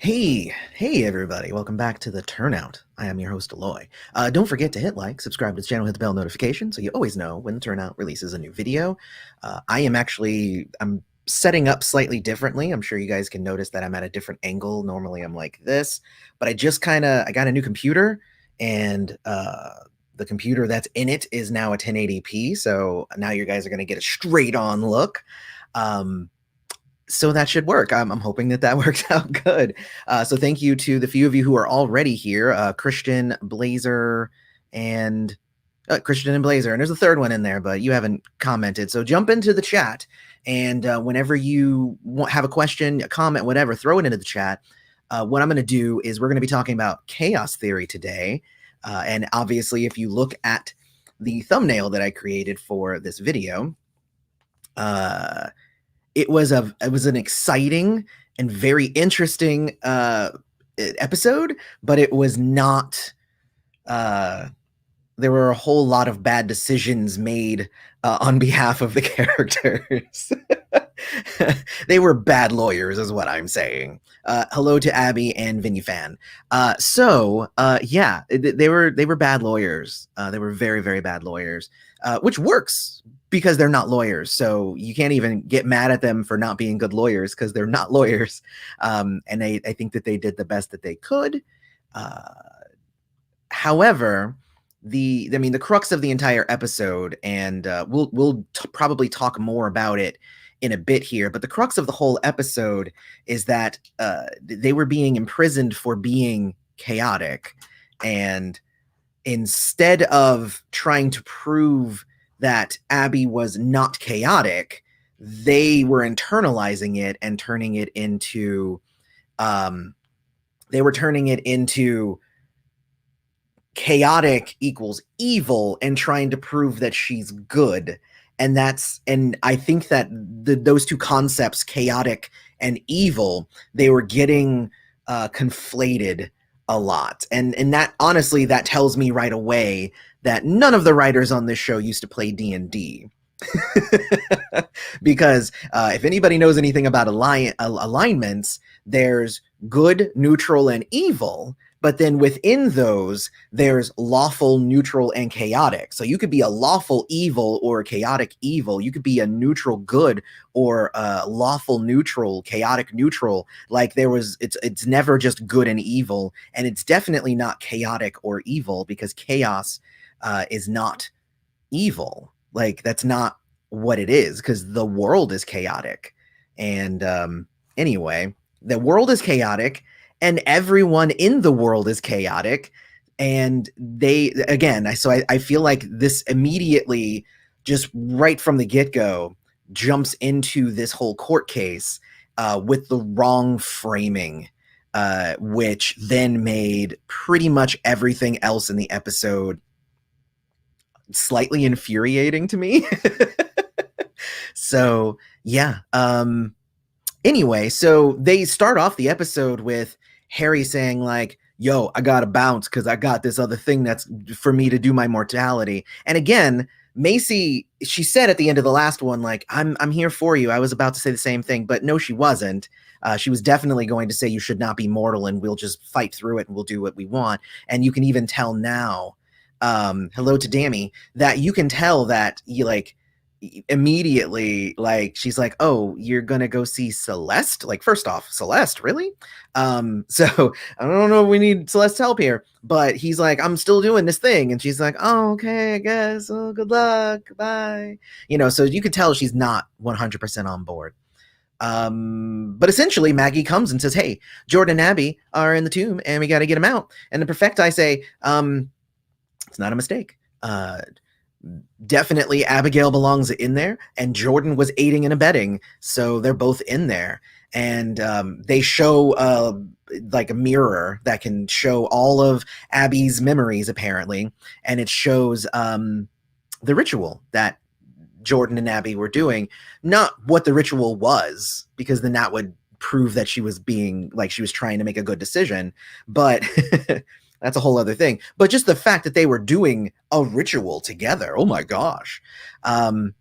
Hey everybody, welcome back to the Turnout. I am your host, Aloy. Don't forget to hit like, subscribe to the channel, hit the bell notification so you always know when the Turnout releases a new video. I'm setting up slightly differently. I'm sure you guys can notice that I'm at a different angle. Normally I'm like this, but I got a new computer, and the computer that's in it is now a 1080p, so now you guys are going to get a straight on look. Um, so that should work. I'm hoping that works out good. So thank you to the few of you who are already here, Christian, Blazer, and Christian and Blazer. And there's a third one in there, but you haven't commented. So jump into the chat, and whenever you have a question, a comment, whatever, throw it into the chat. What I'm going to do is we're going to be talking about chaos theory today. And obviously, if you look at the thumbnail that I created for this video, it was an exciting and very interesting episode, but it was not. There were a whole lot of bad decisions made on behalf of the characters. They were bad lawyers, is what I'm saying. Hello to Abby and Vinny Fan. They were bad lawyers. They were very, very bad lawyers, which works because they're not lawyers. So you can't even get mad at them for not being good lawyers because they're not lawyers. And I think that they did the best that they could. However, the crux of the entire episode, and we'll probably talk more about it in a bit here, but the crux of the whole episode is that they were being imprisoned for being chaotic, and instead of trying to prove that Abby was not chaotic, they were internalizing it and turning it into chaotic equals evil and trying to prove that she's good. And I think that those two concepts, chaotic and evil, they were getting conflated a lot. And that, honestly, that tells me right away that none of the writers on this show used to play D&D. Because if anybody knows anything about alignments, there's good, neutral, and evil. But then within those, there's lawful, neutral, and chaotic. So you could be a lawful evil or a chaotic evil. You could be a neutral good or a lawful neutral, chaotic neutral. Like it's never just good and evil. And it's definitely not chaotic or evil, because chaos is not evil. Like, that's not what it is, because the world is chaotic. And anyway, the world is chaotic, and everyone in the world is chaotic. And I feel like this immediately, just right from the get-go, jumps into this whole court case with the wrong framing, which then made pretty much everything else in the episode slightly infuriating to me. So yeah. Anyway, so they start off the episode with Harry saying like, yo, I gotta bounce because I got this other thing that's for me to do my mortality. And again, Macy, she said at the end of the last one, like, I'm here for you. I was about to say the same thing, but no, she wasn't. She was definitely going to say you should not be mortal and we'll just fight through it and we'll do what we want. And you can even tell now, hello to Dammy, that you can tell that you like immediately, like, she's like, oh, you're gonna go see Celeste? Like, first off, Celeste, really? So I don't know if we need Celeste's help here, but he's like, I'm still doing this thing, and she's like, oh, okay, I guess, oh, good luck, bye, so you could tell she's not 100% on board. But essentially Maggie comes and says, hey, Jordan and Abby are in the tomb and we got to get them out. And the Perfecti say, it's not a mistake. Definitely Abigail belongs in there, and Jordan was aiding and abetting, so they're both in there. And they show like a mirror that can show all of Abby's memories, apparently, and it shows the ritual that Jordan and Abby were doing. Not what the ritual was, because then that would prove that she was trying to make a good decision, but that's a whole other thing. But just the fact that they were doing a ritual together. Oh my gosh. But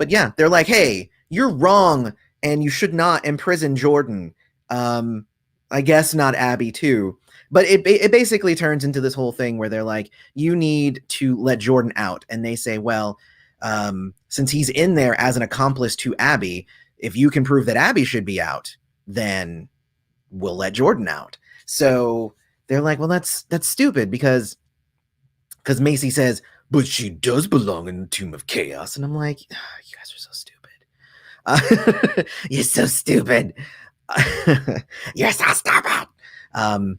yeah, they're like, hey, you're wrong and you should not imprison Jordan. I guess not Abby too. But it basically turns into this whole thing where they're like, you need to let Jordan out. And they say, well, since he's in there as an accomplice to Abby, if you can prove that Abby should be out, then we'll let Jordan out. So they're like, well, that's stupid because Macy says, but she does belong in the Tomb of Chaos. And I'm like, oh, you guys are so stupid. You're so stupid. You're so stupid. Um,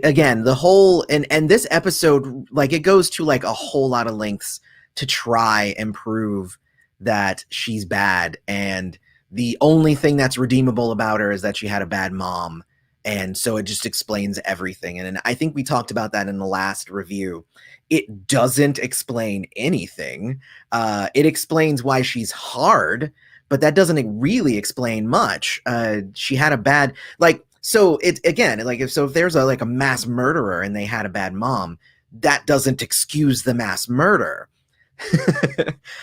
Again, the whole and this episode, like, it goes to like a whole lot of lengths to try and prove that she's bad, and the only thing that's redeemable about her is that she had a bad mom, and so it just explains everything. And I think we talked about that in the last review. It doesn't explain anything. It explains why she's hard, but that doesn't really explain much. She had a bad, like, so it again, like, if there's a mass murderer and they had a bad mom, that doesn't excuse the mass murder.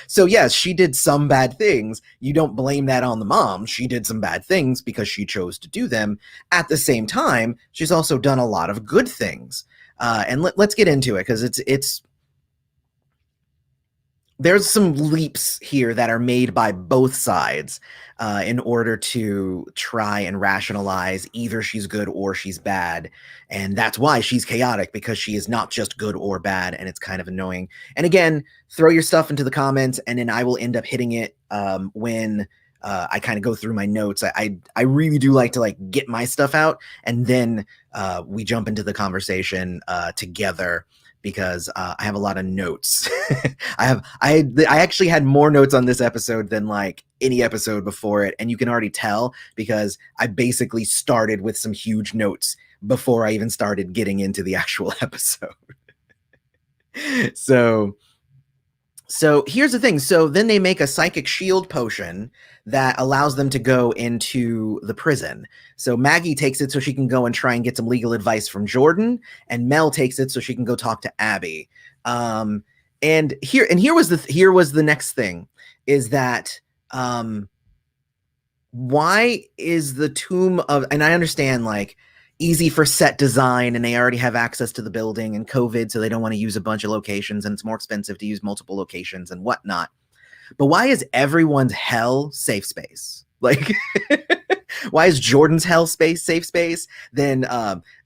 So yes, she did some bad things. You don't blame that on the mom. She did some bad things because she chose to do them. At the same time, she's also done a lot of good things. And let's get into it, because it's there's some leaps here that are made by both sides in order to try and rationalize either she's good or she's bad. And that's why she's chaotic, because she is not just good or bad, and it's kind of annoying. And again, throw your stuff into the comments, and then I will end up hitting it when I kind of go through my notes. I really do like to like get my stuff out, and then we jump into the conversation together, because I have a lot of notes. I actually had more notes on this episode than like any episode before it, and you can already tell because I basically started with some huge notes before I even started getting into the actual episode. So here's the thing. So then they make a psychic shield potion that allows them to go into the prison. So Maggie takes it so she can go and try and get some legal advice from Jordan, and Mel takes it so she can go talk to Abby. And here was the next thing, is that why is the tomb of, and I understand, like, easy for set design, and they already have access to the building, and COVID, so they don't want to use a bunch of locations, and it's more expensive to use multiple locations and whatnot. But why is everyone's hell safe space? Like, why is Jordan's hell space safe space? Then,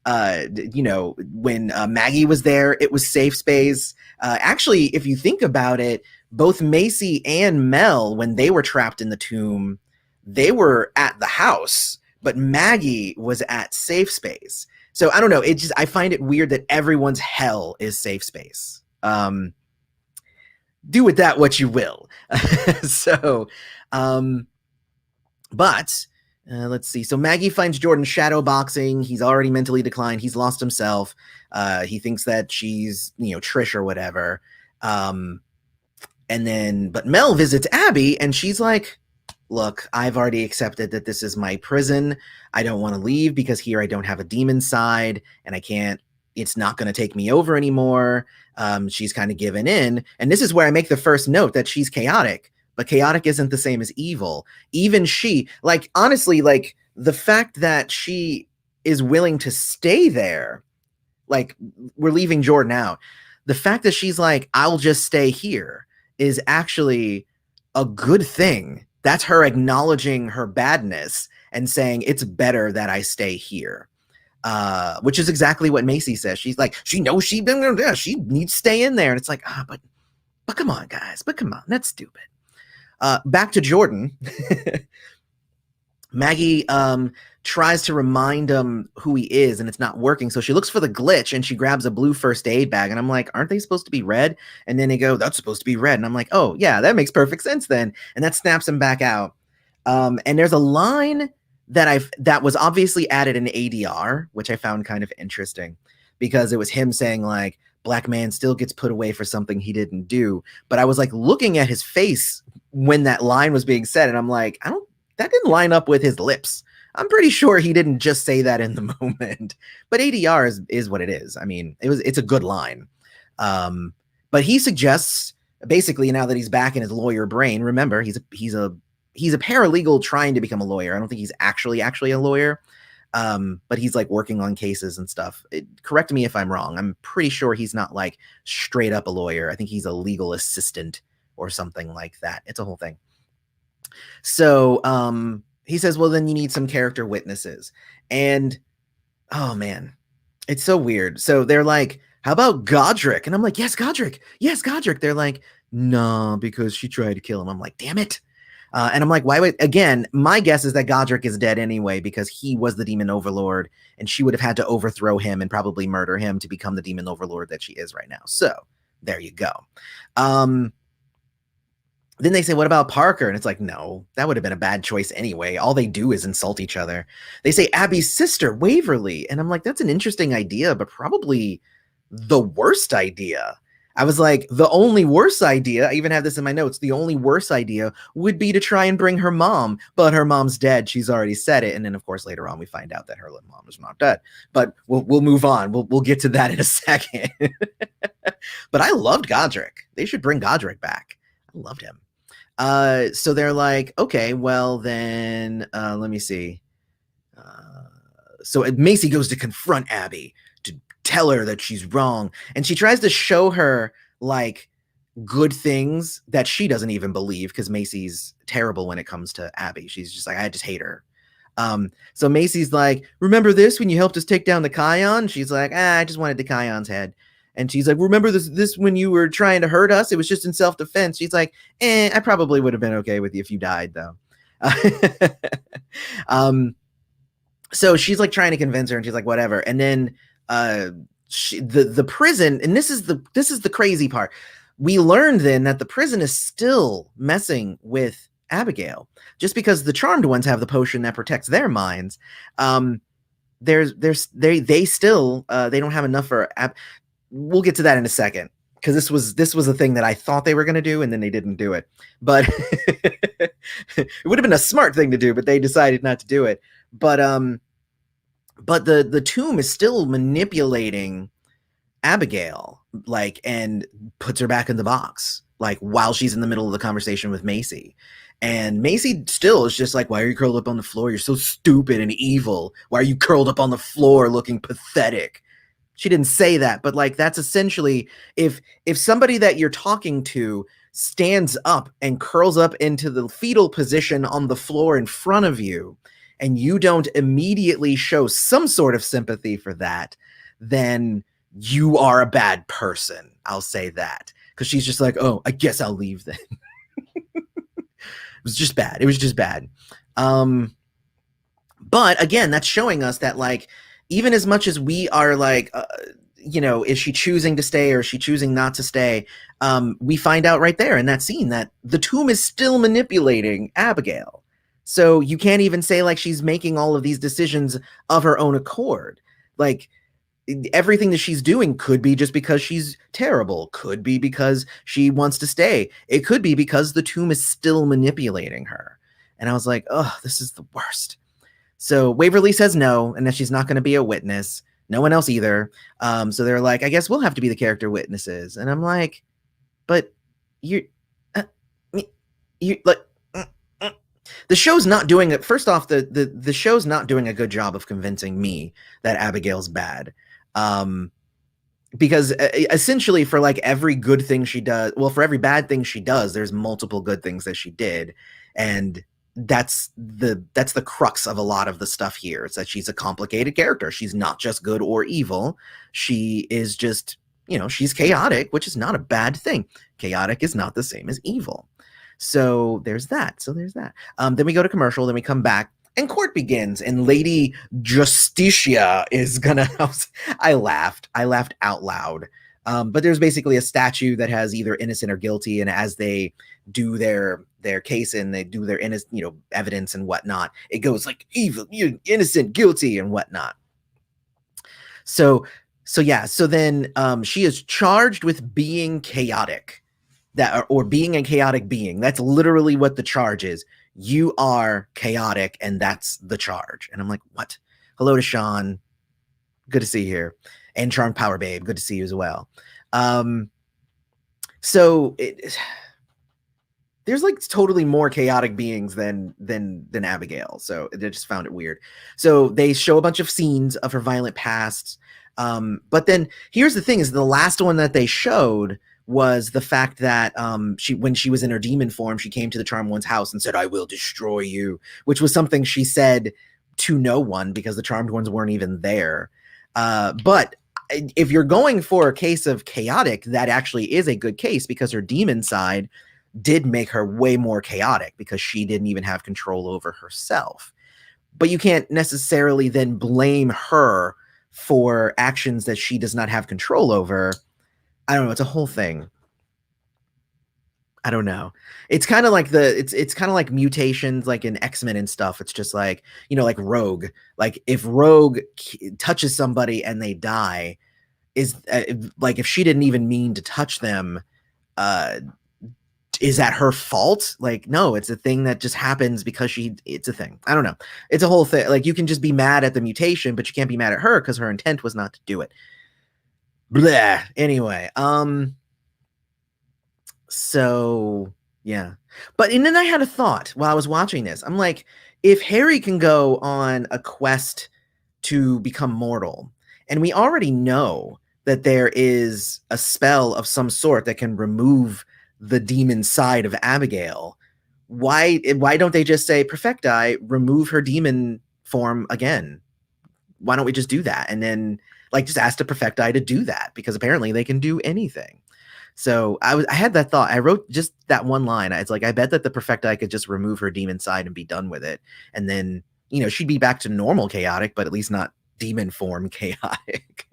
when Maggie was there, it was safe space. Actually, if you think about it, both Macy and Mel, when they were trapped in the tomb, they were at the house, but Maggie was at safe space. So I don't know. I find it weird that everyone's hell is safe space. Do with that what you will. But let's see. So Maggie finds Jordan shadow boxing. He's already mentally declined. He's lost himself. He thinks that she's, Trish or whatever. But Mel visits Abby, and she's like, look, I've already accepted that this is my prison. I don't want to leave because here I don't have a demon side, and it's not going to take me over anymore. She's kind of given in. And this is where I make the first note that she's chaotic, but chaotic isn't the same as evil. Even she, like, honestly, like, the fact that she is willing to stay there, like, we're leaving Jordan out. The fact that she's like, I'll just stay here, is actually a good thing. That's her acknowledging her badness and saying it's better that I stay here. Which is exactly what Macy says. She's like, she knows she needs to stay in there. And it's like, but come on, guys, come on. That's stupid. Back to Jordan. Maggie tries to remind him who he is, and it's not working. So she looks for the glitch, and she grabs a blue first aid bag. And I'm like, aren't they supposed to be red? And then they go, that's supposed to be red. And I'm like, oh, yeah, that makes perfect sense then. And that snaps him back out. And there's a line that was obviously added in ADR, which I found kind of interesting, because it was him saying, like, black man still gets put away for something he didn't do. But I was like looking at his face when that line was being said, and I'm like, that didn't line up with his lips. I'm pretty sure he didn't just say that in the moment. But ADR is what it is. I mean, it's a good line. But he suggests, basically, now that he's back in his lawyer brain, remember, he's a paralegal trying to become a lawyer. I don't think he's actually a lawyer. But he's like working on cases and stuff. Correct me if I'm wrong. I'm pretty sure he's not like straight up a lawyer. I think he's a legal assistant or something like that. It's a whole thing. So he says, well, then you need some character witnesses. And oh man, it's so weird. So they're like, how about Godric? And I'm like, yes, Godric. Yes, Godric. They're like, no, because she tried to kill him. I'm like, damn it. And I'm like, why would, again, my guess is that Godric is dead anyway because he was the demon overlord and she would have had to overthrow him and probably murder him to become the demon overlord that she is right now. So there you go. Then they say, what about Parker? And it's like, no, that would have been a bad choice anyway. All they do is insult each other. They say Abby's sister, Waverly. And I'm like, that's an interesting idea, but probably the worst idea. I was like, the only worst idea, I even have this in my notes, the only worst idea would be to try and bring her mom, but her mom's dead. She's already said it. And then, of course, later on, we find out that her mom is not dead. But we'll move on. We'll get to that in a second. But I loved Godric. They should bring Godric back. I loved him. So they're like, okay, well then, let me see. So Macy goes to confront Abby to tell her that she's wrong, and she tries to show her like good things that she doesn't even believe because Macy's terrible when it comes to Abby. She's just like, I just hate her. So Macy's like, remember this when you helped us take down the Kion? She's like, I just wanted the Kion's head. And she's like, remember this when you were trying to hurt us? It was just in self-defense. She's like, I probably would have been okay with you if you died, though. So she's like trying to convince her, and she's like, whatever. And then the prison, and this is the crazy part. We learned then that the prison is still messing with Abigail, just because the charmed ones have the potion that protects their minds. They still they don't have enough for we'll get to that in a second because this was a thing that I thought they were going to do and then they didn't do it. But it would have been a smart thing to do, but they decided not to do it. But the tomb is still manipulating Abigail, like, and puts her back in the box, like, while she's in the middle of the conversation with Macy. And Macy still is just like, why are you curled up on the floor? You're so stupid and evil. Why are you curled up on the floor looking pathetic? She didn't say that, but like, that's essentially, if somebody that you're talking to stands up and curls up into the fetal position on the floor in front of you, and you don't immediately show some sort of sympathy for that, then you are a bad person. I'll say that. Because she's just like, oh, I guess I'll leave then. It was just bad. It was just bad. But again, that's showing us that, like, even as much as we are like, is she choosing to stay or is she choosing not to stay? We find out right there in that scene that the tomb is still manipulating Abigail. So you can't even say like she's making all of these decisions of her own accord. Like, everything that she's doing could be just because she's terrible, could be because she wants to stay. It could be because the tomb is still manipulating her. And I was like, oh, this is the worst. So Waverly says no, and that she's not going to be a witness. No one else either. So they're like, I guess we'll have to be the character witnesses. And I'm like, but you like, the show's not doing it. First off, the show's not doing a good job of convincing me that Abigail's bad. Because essentially for like every good thing she does, well, for every bad thing she does, there's multiple good things that she did. And that's the crux of a lot of the stuff here. It's that she's a complicated character. She's not just good or evil. She is just, she's chaotic, which is not a bad thing. Chaotic is not the same as evil. So there's that. Then we go to commercial, then we come back, and court begins, and Lady Justicia is gonna. I laughed out loud. But there's basically a statue that has either innocent or guilty, and as they do their case and they do their evidence and whatnot, it goes like evil, innocent, guilty, and whatnot. So then she is charged with being chaotic, or being a chaotic being. That's literally what the charge is. You are chaotic, and that's the charge. And I'm like, what? Hello to Sean. Good to see you here. And Charmed Power Babe. Good to see you as well. So there's like totally more chaotic beings than Abigail. So I just found it weird. So they show a bunch of scenes of her violent past. But then here's the thing: is the last one that they showed was the fact that she, when she was in her demon form, she came to the Charmed One's house and said, "I will destroy you," which was something she said to no one because the Charmed Ones weren't even there. But if you're going for a case of chaotic, that actually is a good case because her demon side did make her way more chaotic because she didn't even have control over herself. But you can't necessarily then blame her for actions that she does not have control over. I don't know. It's a whole thing. I don't know. It's kind of like it's kind of like mutations like in X-Men and stuff. It's just like, like Rogue. Like if Rogue touches somebody and they die, is like if she didn't even mean to touch them, uh is that her fault? Like, no, it's a thing that just happens because it's a thing. I don't know. It's a whole thing. Like, you can just be mad at the mutation, but you can't be mad at her because her intent was not to do it. Blah. Anyway, so yeah. And then I had a thought while I was watching this. I'm like, if Harry can go on a quest to become mortal, and we already know that there is a spell of some sort that can remove the demon side of Abigail, why don't they just say Perfecti, remove her demon form again? Why don't we just do that? And then like just ask the Perfecti to do that because apparently they can do anything. So I had that thought. I wrote just that one line. It's like I bet that the Perfecti could just remove her demon side and be done with it, and then she'd be back to normal chaotic, but at least not demon form chaotic.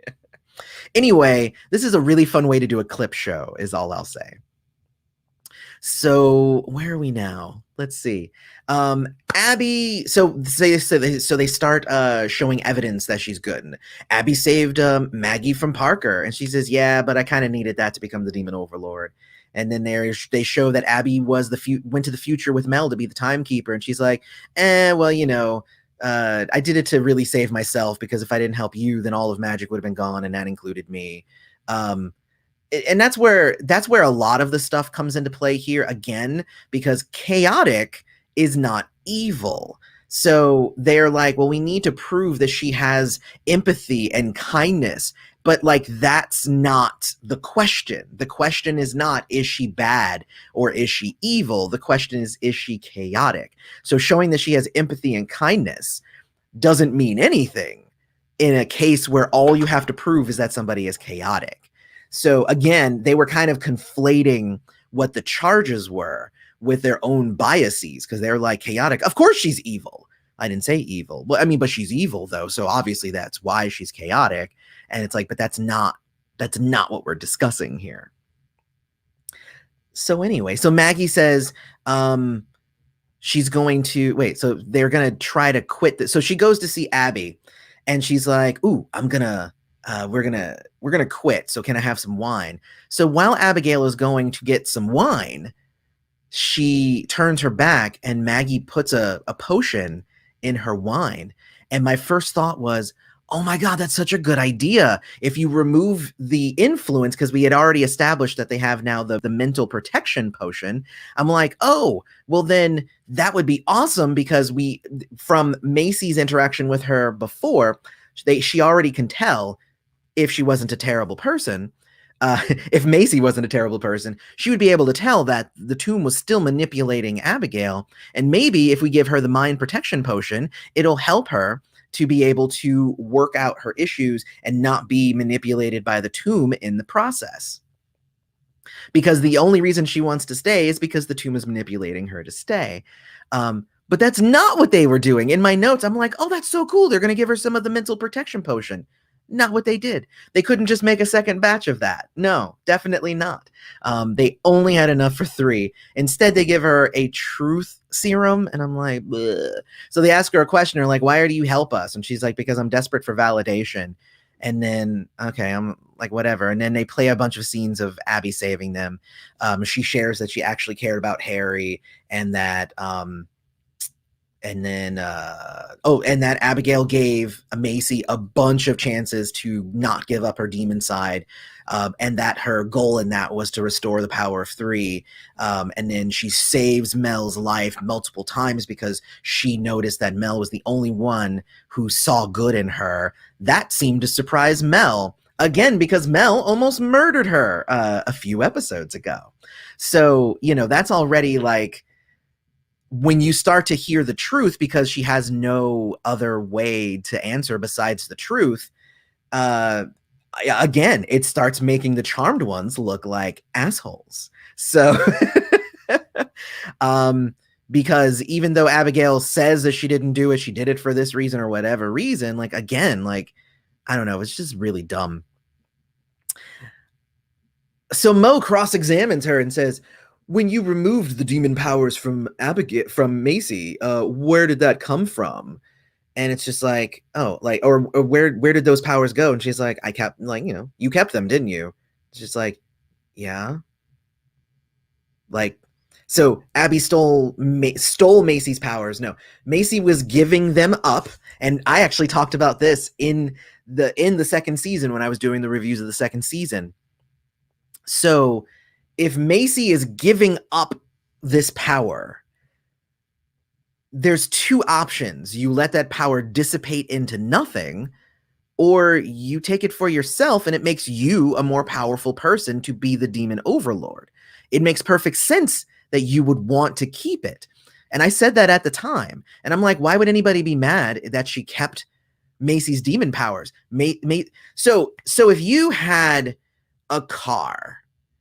Anyway, this is a really fun way to do a clip show, is all I'll say. So where are we now? Let's see. Abby. So they start showing evidence that she's good. And Abby saved Maggie from Parker, and she says, "Yeah, but I kind of needed that to become the Demon Overlord." And then they show that Abby went to the future with Mel to be the timekeeper, and she's like, well, I did it to really save myself because if I didn't help you, then all of magic would have been gone, and that included me." And that's where a lot of the stuff comes into play here again, because chaotic is not evil. So they're like, well, we need to prove that she has empathy and kindness, but like that's not the question. The question is not, is she bad or is she evil? The question is she chaotic? So showing that she has empathy and kindness doesn't mean anything in a case where all you have to prove is that somebody is chaotic. So again, they were kind of conflating what the charges were with their own biases, because they're like, chaotic, of course she's evil. I didn't say evil. Well, I mean, but she's evil though, so obviously that's why she's chaotic. And it's like, but that's not what we're discussing here. So anyway, so Maggie says, she's going to wait. So they're going to try to quit this. So she goes to see Abby, and she's like, "Ooh, we're gonna quit. So can I have some wine?" So while Abigail is going to get some wine, she turns her back, and Maggie puts a potion in her wine. And my first thought was, oh my God, that's such a good idea. If you remove the influence, because we had already established that they have now the mental protection potion. I'm like, oh, well, then that would be awesome because from Macy's interaction with her before, she already can tell if she wasn't a terrible person. If Macy wasn't a terrible person, she would be able to tell that the tomb was still manipulating Abigail. And maybe if we give her the mind protection potion, it'll help her to be able to work out her issues and not be manipulated by the tomb in the process. Because the only reason she wants to stay is because the tomb is manipulating her to stay. But that's not what they were doing. In my notes, I'm like, oh, that's so cool. They're going to give her some of the mental protection potion. Not what they did. They couldn't just make a second batch of that. No, definitely not. They only had enough for 3. Instead, they give her a truth serum, and I'm like, bleh. So they ask her a question. They're like, why do you help us? And she's like, because I'm desperate for validation. And then, okay, I'm like, whatever. And then they play a bunch of scenes of Abby saving them. She shares that she actually cared about Harry, and that And then and that Abigail gave Macy a bunch of chances to not give up her demon side, and that her goal in that was to restore the power of three. And then she saves Mel's life multiple times because she noticed that Mel was the only one who saw good in her. That seemed to surprise Mel again because Mel almost murdered her a few episodes ago. So that's already like, when you start to hear the truth, because she has no other way to answer besides the truth, uh again, it starts making the charmed ones look like assholes. So um because even though Abigail says that she didn't do it, she did it for this reason or whatever reason, like, again, like, I don't know, it's just really dumb. So Mo cross-examines her and says, when you removed the demon powers from Abigail, from Macy, where did that come from? And it's just like, oh, like, or where did those powers go? And she's like, I kept, like, you kept them, didn't you? It's just like, yeah. Like, so Abby stole Macy's powers. No, Macy was giving them up, and I actually talked about this in the second season when I was doing the reviews of the second season. So if Macy is giving up this power, there's two options. You let that power dissipate into nothing, or you take it for yourself and it makes you a more powerful person to be the demon overlord. It makes perfect sense that you would want to keep it. And I said that at the time. And I'm like, why would anybody be mad that she kept Macy's demon powers? So if you had a car,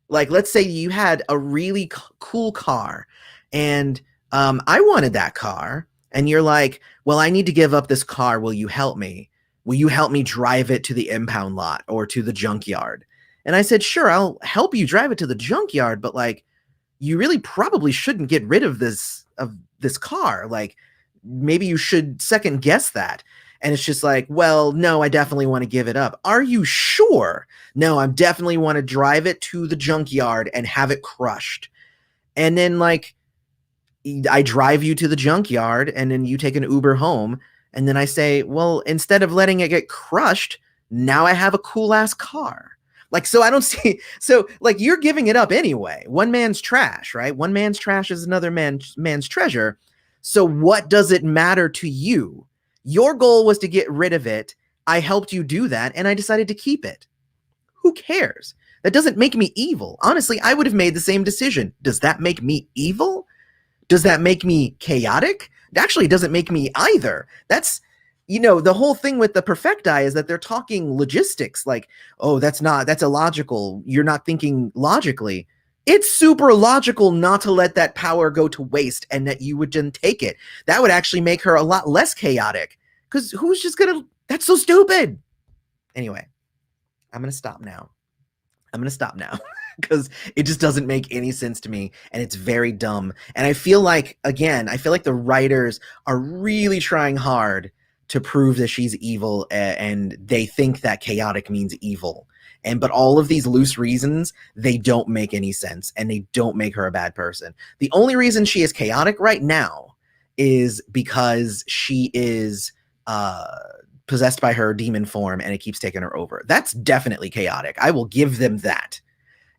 like, let's say you had a really cool car, and I wanted that car, and you're like, well, I need to give up this car. Will you help me? Will you help me drive it to the impound lot or to the junkyard? And I said, sure, I'll help you drive it to the junkyard, but like, you really probably shouldn't get rid of this car. Like, maybe you should second guess that. And it's just like, well, no, I definitely want to give it up. Are you sure? No, I definitely want to drive it to the junkyard and have it crushed. And then, like, I drive you to the junkyard and then you take an Uber home. And then I say, well, instead of letting it get crushed, now I have a cool ass car. Like, so I don't see, so like, you're giving it up anyway. One man's trash, right? One man's trash is another man's treasure. So what does it matter to you? Your goal was to get rid of it. I helped you do that, and I decided to keep it. Who cares? That doesn't make me evil. Honestly, I would have made the same decision. Does that make me evil? Does that make me chaotic? It actually doesn't make me either. That's, the whole thing with the Perfecti is that they're talking logistics, like, oh, that's illogical. You're not thinking logically. It's super logical not to let that power go to waste and that you would then take it. That would actually make her a lot less chaotic, because who's just gonna, that's so stupid. Anyway, I'm gonna stop now. Because it just doesn't make any sense to me, and it's very dumb. And I feel like the writers are really trying hard to prove that she's evil, and they think that chaotic means evil. But all of these loose reasons, they don't make any sense, and they don't make her a bad person. The only reason she is chaotic right now is because she is possessed by her demon form, and it keeps taking her over. That's definitely chaotic. I will give them that.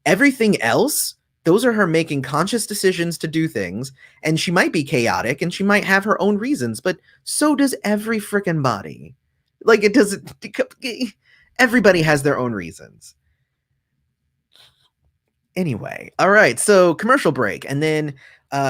Everything else, those are her making conscious decisions to do things, and she might be chaotic, and she might have her own reasons, but so does every freaking body. Like, it doesn't... Everybody has their own reasons. Anyway, all right, so commercial break, and then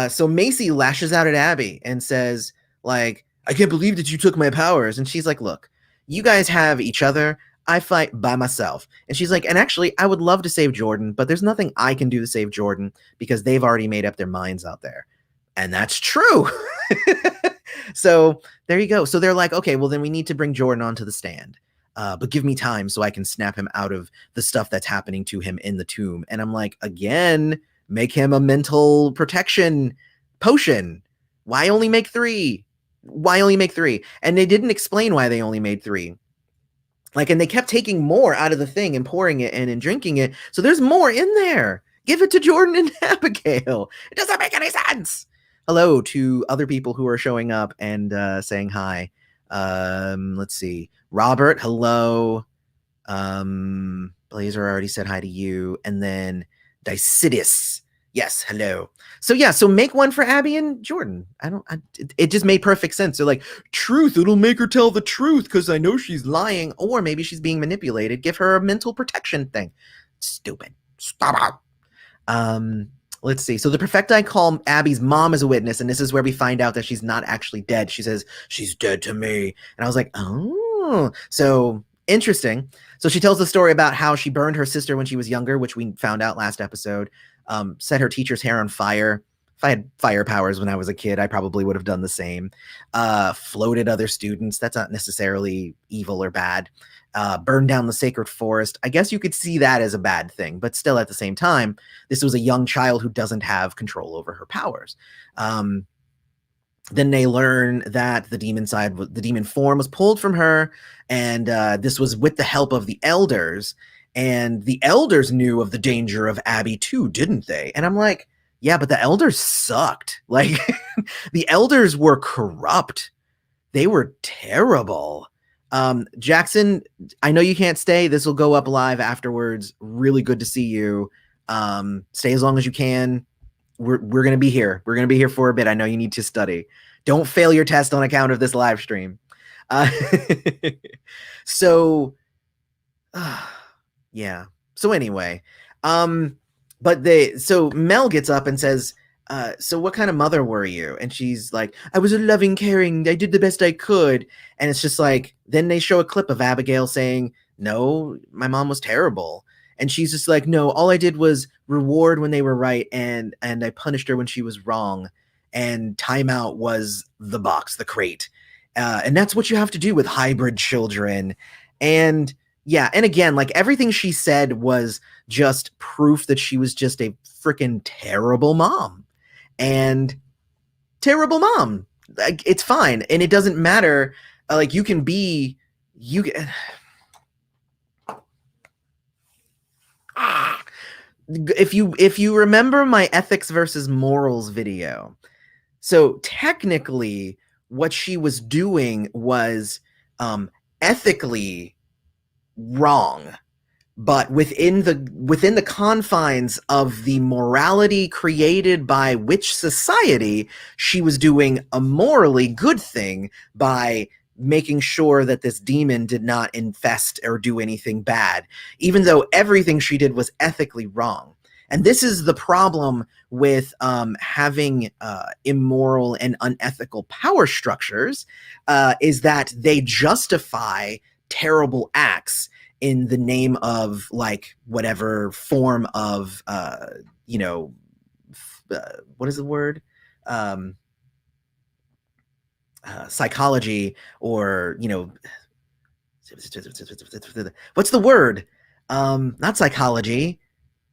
so Macy lashes out at Abby and says, like, I can't believe that you took my powers. And she's like, look, you guys have each other. I fight by myself. And she's like, and actually, I would love to save Jordan, but there's nothing I can do to save Jordan because they've already made up their minds out there. And that's true. So there you go. So they're like, okay, well, then we need to bring Jordan onto the stand. But give me time so I can snap him out of the stuff that's happening to him in the tomb. And I'm like, again, make him a mental protection potion. Why only make 3? Why only make 3? And they didn't explain why they only made 3. Like, and they kept taking more out of the thing and pouring it and drinking it. So there's more in there. Give it to Jordan and Abigail. It doesn't make any sense. hello to other people who are showing up and saying hi. Let's see. Robert, hello. Blazer already said hi to you. And then Dicidus. Yes, hello. So yeah, so make one for Abby and Jordan. It just made perfect sense. They're like, truth, it'll make her tell the truth because I know she's lying, or maybe she's being manipulated. Give her a mental protection thing. Stupid. Stop it. Let's see. So the Perfecti call Abby's mom as a witness, and this is where we find out that she's not actually dead. She says, she's dead to me. And I was like, oh, so interesting. So she tells the story about how she burned her sister when she was younger, which we found out last episode, set her teacher's hair on fire. If I had fire powers when I was a kid, I probably would have done the same. Floated other students. That's not necessarily evil or bad. Burned down the sacred forest. I guess you could see that as a bad thing, but still at the same time, this was a young child who doesn't have control over her powers. Then they learn that the demon form was pulled from her, and this was with the help of the elders. And the elders knew of the danger of Abby too, didn't they? And I'm like, yeah, but the elders sucked. Like, the elders were corrupt. They were terrible. Jackson, I know you can't stay. This will go up live afterwards. Really good to see you. Stay as long as you can. We're going to be here. We're going to be here for a bit. I know you need to study. Don't fail your test on account of this live stream. So, yeah. So anyway, so Mel gets up and says, so what kind of mother were you? And she's like, I was a loving, caring, I did the best I could. And it's just like, then they show a clip of Abigail saying, no, my mom was terrible. And she's just like, no, all I did was reward when they were right, and I punished her when she was wrong. And timeout was the box, the crate. And that's what you have to do with hybrid children. And yeah, and again, like everything she said was just proof that she was just a freaking terrible mom. And terrible mom. Like, it's fine. And it doesn't matter. Like, you can be, if you remember my ethics versus morals video, so technically what she was doing was ethically wrong, but within the confines of the morality created by witch society, she was doing a morally good thing by making sure that this demon did not infest or do anything bad, even though everything she did was ethically wrong. And this is the problem with having immoral and unethical power structures, is that they justify terrible acts in the name of like whatever form of what is the word, psychology, or what's the word, not psychology,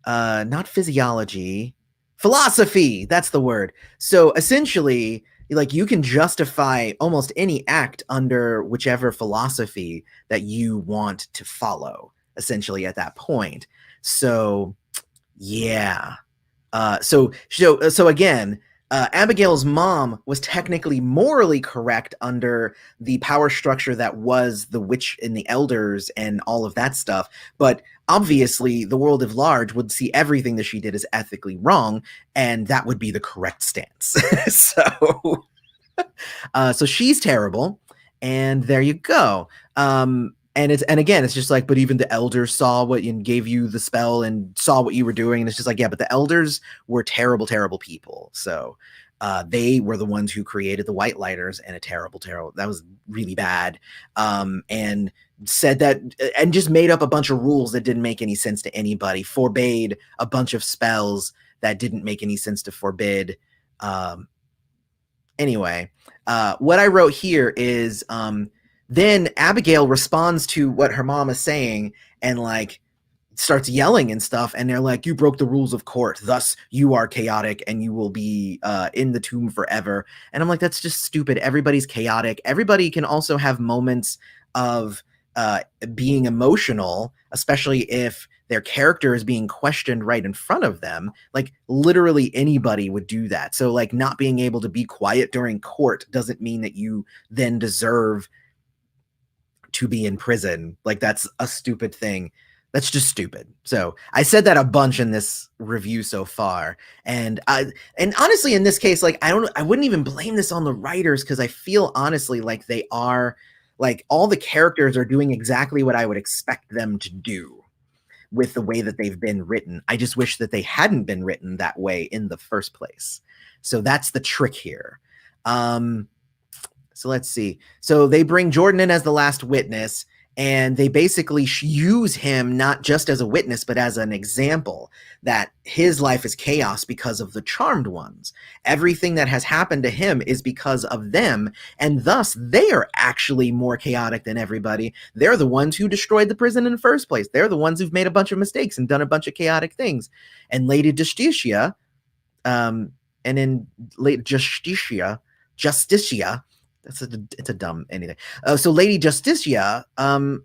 not physiology, philosophy, that's the word. So essentially, like, you can justify almost any act under whichever philosophy that you want to follow, essentially, at that point. So yeah. So again, Abigail's mom was technically morally correct under the power structure that was the witch and the elders and all of that stuff. But obviously, the world at large would see everything that she did as ethically wrong, and that would be the correct stance. So she's terrible, and there you go. And again, it's just like, but even the elders saw what and gave you the spell and saw what you were doing. And it's just like, yeah, but the elders were terrible, terrible people. So they were the ones who created the White Lighters, and that was really bad. And said that, and just made up a bunch of rules that didn't make any sense to anybody, forbade a bunch of spells that didn't make any sense to forbid. Anyway, what I wrote here is, then Abigail responds to what her mom is saying and like starts yelling and stuff. And they're like, you broke the rules of court. Thus you are chaotic and you will be in the tomb forever. And I'm like, that's just stupid. Everybody's chaotic. Everybody can also have moments of being emotional, especially if their character is being questioned right in front of them. Like literally anybody would do that. So like not being able to be quiet during court doesn't mean that you then deserve to be in prison. Like that's a stupid thing. That's just stupid. So I said that a bunch in this review so far, and honestly, in this case, like I wouldn't even blame this on the writers because I feel honestly like they are, like all the characters are doing exactly what I would expect them to do with the way that they've been written. I just wish that they hadn't been written that way in the first place. So that's the trick here. So let's see. So they bring Jordan in as the last witness, and they basically use him not just as a witness, but as an example that his life is chaos because of the charmed ones. Everything that has happened to him is because of them, and thus they are actually more chaotic than everybody. They're the ones who destroyed the prison in the first place. They're the ones who've made a bunch of mistakes and done a bunch of chaotic things. And Lady Justitia, and in Lady Justitia, it's a dumb anything. So Lady Justitia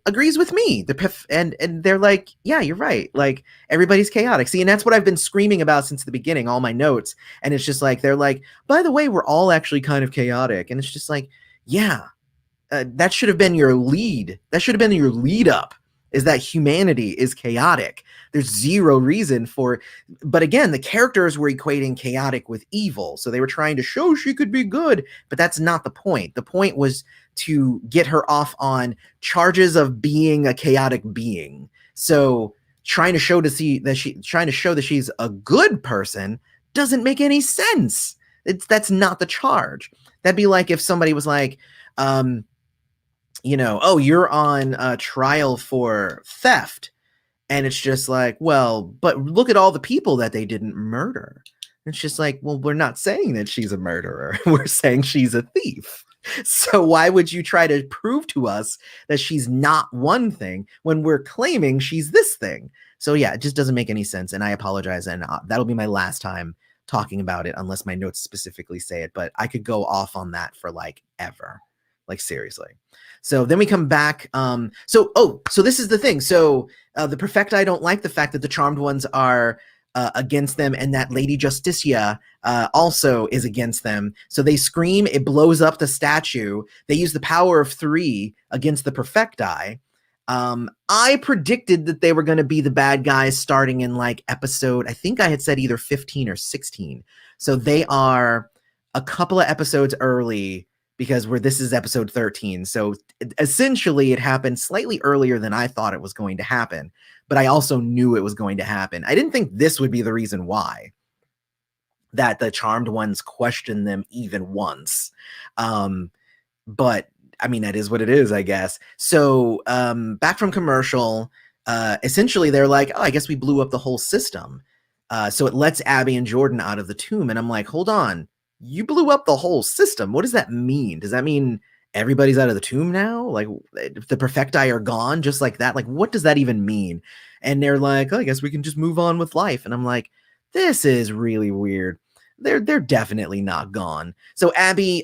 agrees with me. And they're like, yeah, you're right. Like everybody's chaotic. See, and that's what I've been screaming about since the beginning, all my notes. And it's just like they're like, by the way, we're all actually kind of chaotic. And it's just like, yeah, that should have been your lead. That should have been your lead up. Is that humanity is chaotic. There's zero reason for, but again, the characters were equating chaotic with evil. So they were trying to show she could be good, but that's not the point. The point was to get her off on charges of being a chaotic being. So trying to show that she's a good person doesn't make any sense. That's not the charge. That'd be like if somebody was like, oh, you're on a trial for theft. And it's just like, well, but look at all the people that they didn't murder. It's just like, well, we're not saying that she's a murderer. We're saying she's a thief. So why would you try to prove to us that she's not one thing when we're claiming she's this thing? So yeah, it just doesn't make any sense. And I apologize. And that'll be my last time talking about it, unless my notes specifically say it. But I could go off on that for like ever. Like seriously. So then we come back. So this is the thing. So the Perfecti don't like the fact that the charmed ones are against them, and that Lady Justitia also is against them. So they scream. It blows up the statue. They use the power of 3 against the Perfecti. I predicted that they were going to be the bad guys starting in like episode, I think I had said either 15 or 16. So they are a couple of episodes early, because this is episode 13. So essentially it happened slightly earlier than I thought it was going to happen, but I also knew it was going to happen. I didn't think this would be the reason why, that the charmed ones questioned them even once. But I mean, that is what it is, I guess. So back from commercial, essentially they're like, oh, I guess we blew up the whole system. So it lets Abby and Jordan out of the tomb. And I'm like, hold on. You blew up the whole system. What does that mean? Does that mean everybody's out of the tomb now? Like if the Perfecti are gone just like that? Like what does that even mean? And they're like, oh, I guess we can just move on with life. And I'm like, this is really weird. They're definitely not gone. So Abby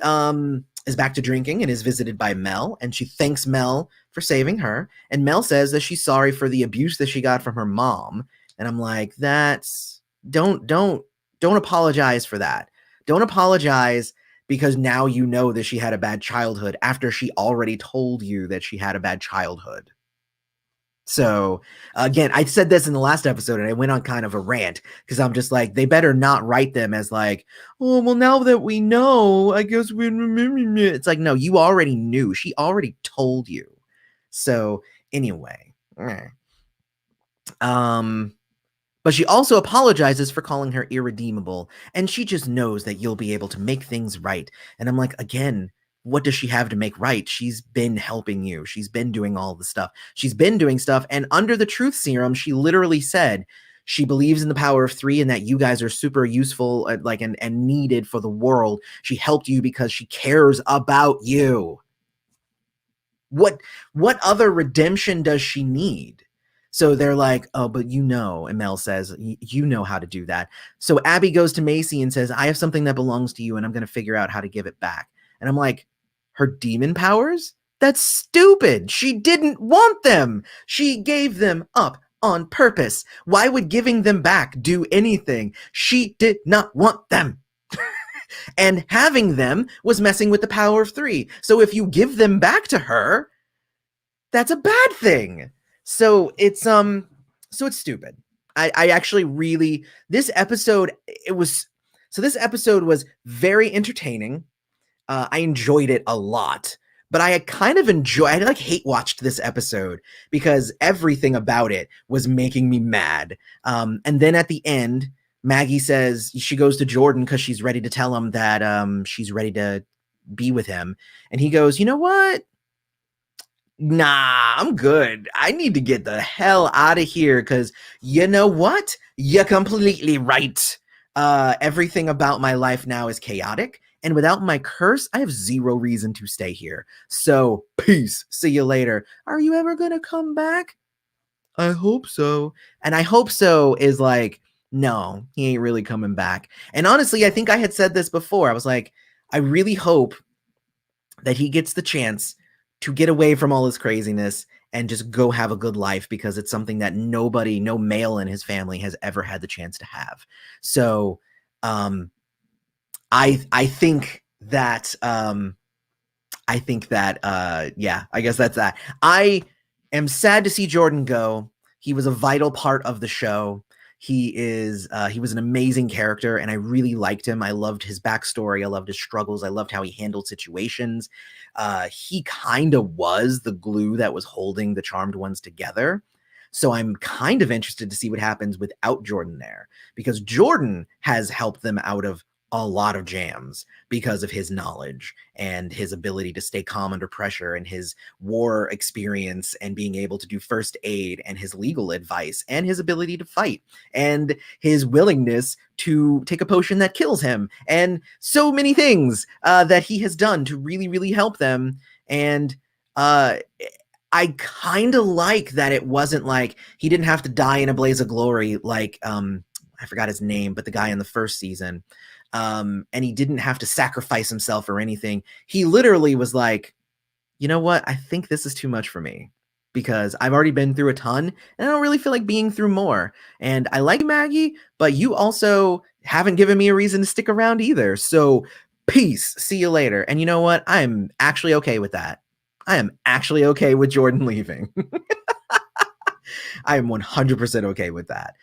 is back to drinking and is visited by Mel, and she thanks Mel for saving her. And Mel says that she's sorry for the abuse that she got from her mom. And I'm like, don't apologize for that. Don't apologize because now you know that she had a bad childhood after she already told you that she had a bad childhood. So again, I said this in the last episode and I went on kind of a rant because I'm just like, they better not write them as like, oh, well, now that we know, I guess we remember. It's like, no, you already knew. She already told you. So anyway, but she also apologizes for calling her irredeemable, and she just knows that you'll be able to make things right. And I'm like, again, what does she have to make right? She's been helping you. She's been doing all the stuff. She's been doing stuff. And under the truth serum, she literally said she believes in the power of 3 and that you guys are super useful, and needed for the world. She helped you because she cares about you. What other redemption does she need? So they're like, oh, but and Mel says, you know how to do that. So Abby goes to Macy and says, I have something that belongs to you and I'm going to figure out how to give it back. And I'm like, her demon powers? That's stupid. She didn't want them. She gave them up. on purpose. Why would giving them back do anything? She did not want them. And having them was messing with the power of 3. So if you give them back to her, that's a bad thing. So it's stupid. I actually really, this episode, this episode was very entertaining. I enjoyed it a lot, but I like hate watched this episode because everything about it was making me mad. And then at the end, Maggie says she goes to Jordan because she's ready to tell him that she's ready to be with him. And he goes, you know what? Nah, I'm good. I need to get the hell out of here because you know what? You're completely right. Everything about my life now is chaotic. And without my curse, I have zero reason to stay here. So, peace. See you later. Are you ever going to come back? I hope so. And I hope so is like, no, he ain't really coming back. And honestly, I think I had said this before. I was like, I really hope that he gets the chance to get away from all this craziness and just go have a good life because it's something that no male in his family has ever had the chance to have. So, I think that yeah, I guess that's that. I am sad to see Jordan go. He was a vital part of the show. He was an amazing character and I really liked him. I loved his backstory. I loved his struggles. I loved how he handled situations. He kind of was the glue that was holding the Charmed Ones together. So I'm kind of interested to see what happens without Jordan there because Jordan has helped them out of a lot of jams because of his knowledge and his ability to stay calm under pressure and his war experience and being able to do first aid and his legal advice and his ability to fight and his willingness to take a potion that kills him and so many things that he has done to really, really help them. And I kind of like that it wasn't like he didn't have to die in a blaze of glory like I forgot his name, but the guy in the first season. And he didn't have to sacrifice himself or anything. He literally was like, you know what? I think this is too much for me because I've already been through a ton and I don't really feel like being through more. And I like Maggie, but you also haven't given me a reason to stick around either. So peace. See you later. And you know what? I'm actually okay with that. I am actually okay with Jordan leaving. I am 100% okay with that.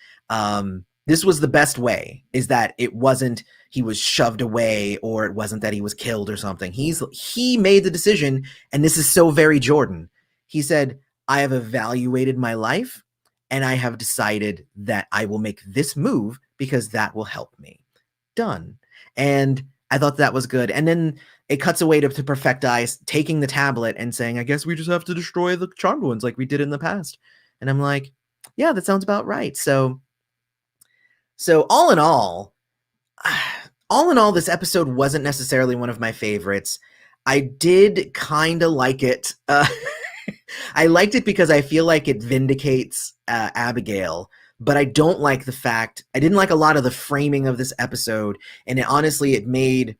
This was the best way, is that it wasn't he was shoved away or it wasn't that he was killed or something. He made the decision, and this is so very Jordan. He said, I have evaluated my life and I have decided that I will make this move because that will help me. Done. And I thought that was good. And then it cuts away to Perfecti taking the tablet and saying, I guess we just have to destroy the Charmed Ones like we did in the past. And I'm like, yeah, that sounds about right. So all in all, this episode wasn't necessarily one of my favorites. I did kind of like it. I liked it because I feel like it vindicates Abigail, but I don't like the fact, I didn't like a lot of the framing of this episode, and it made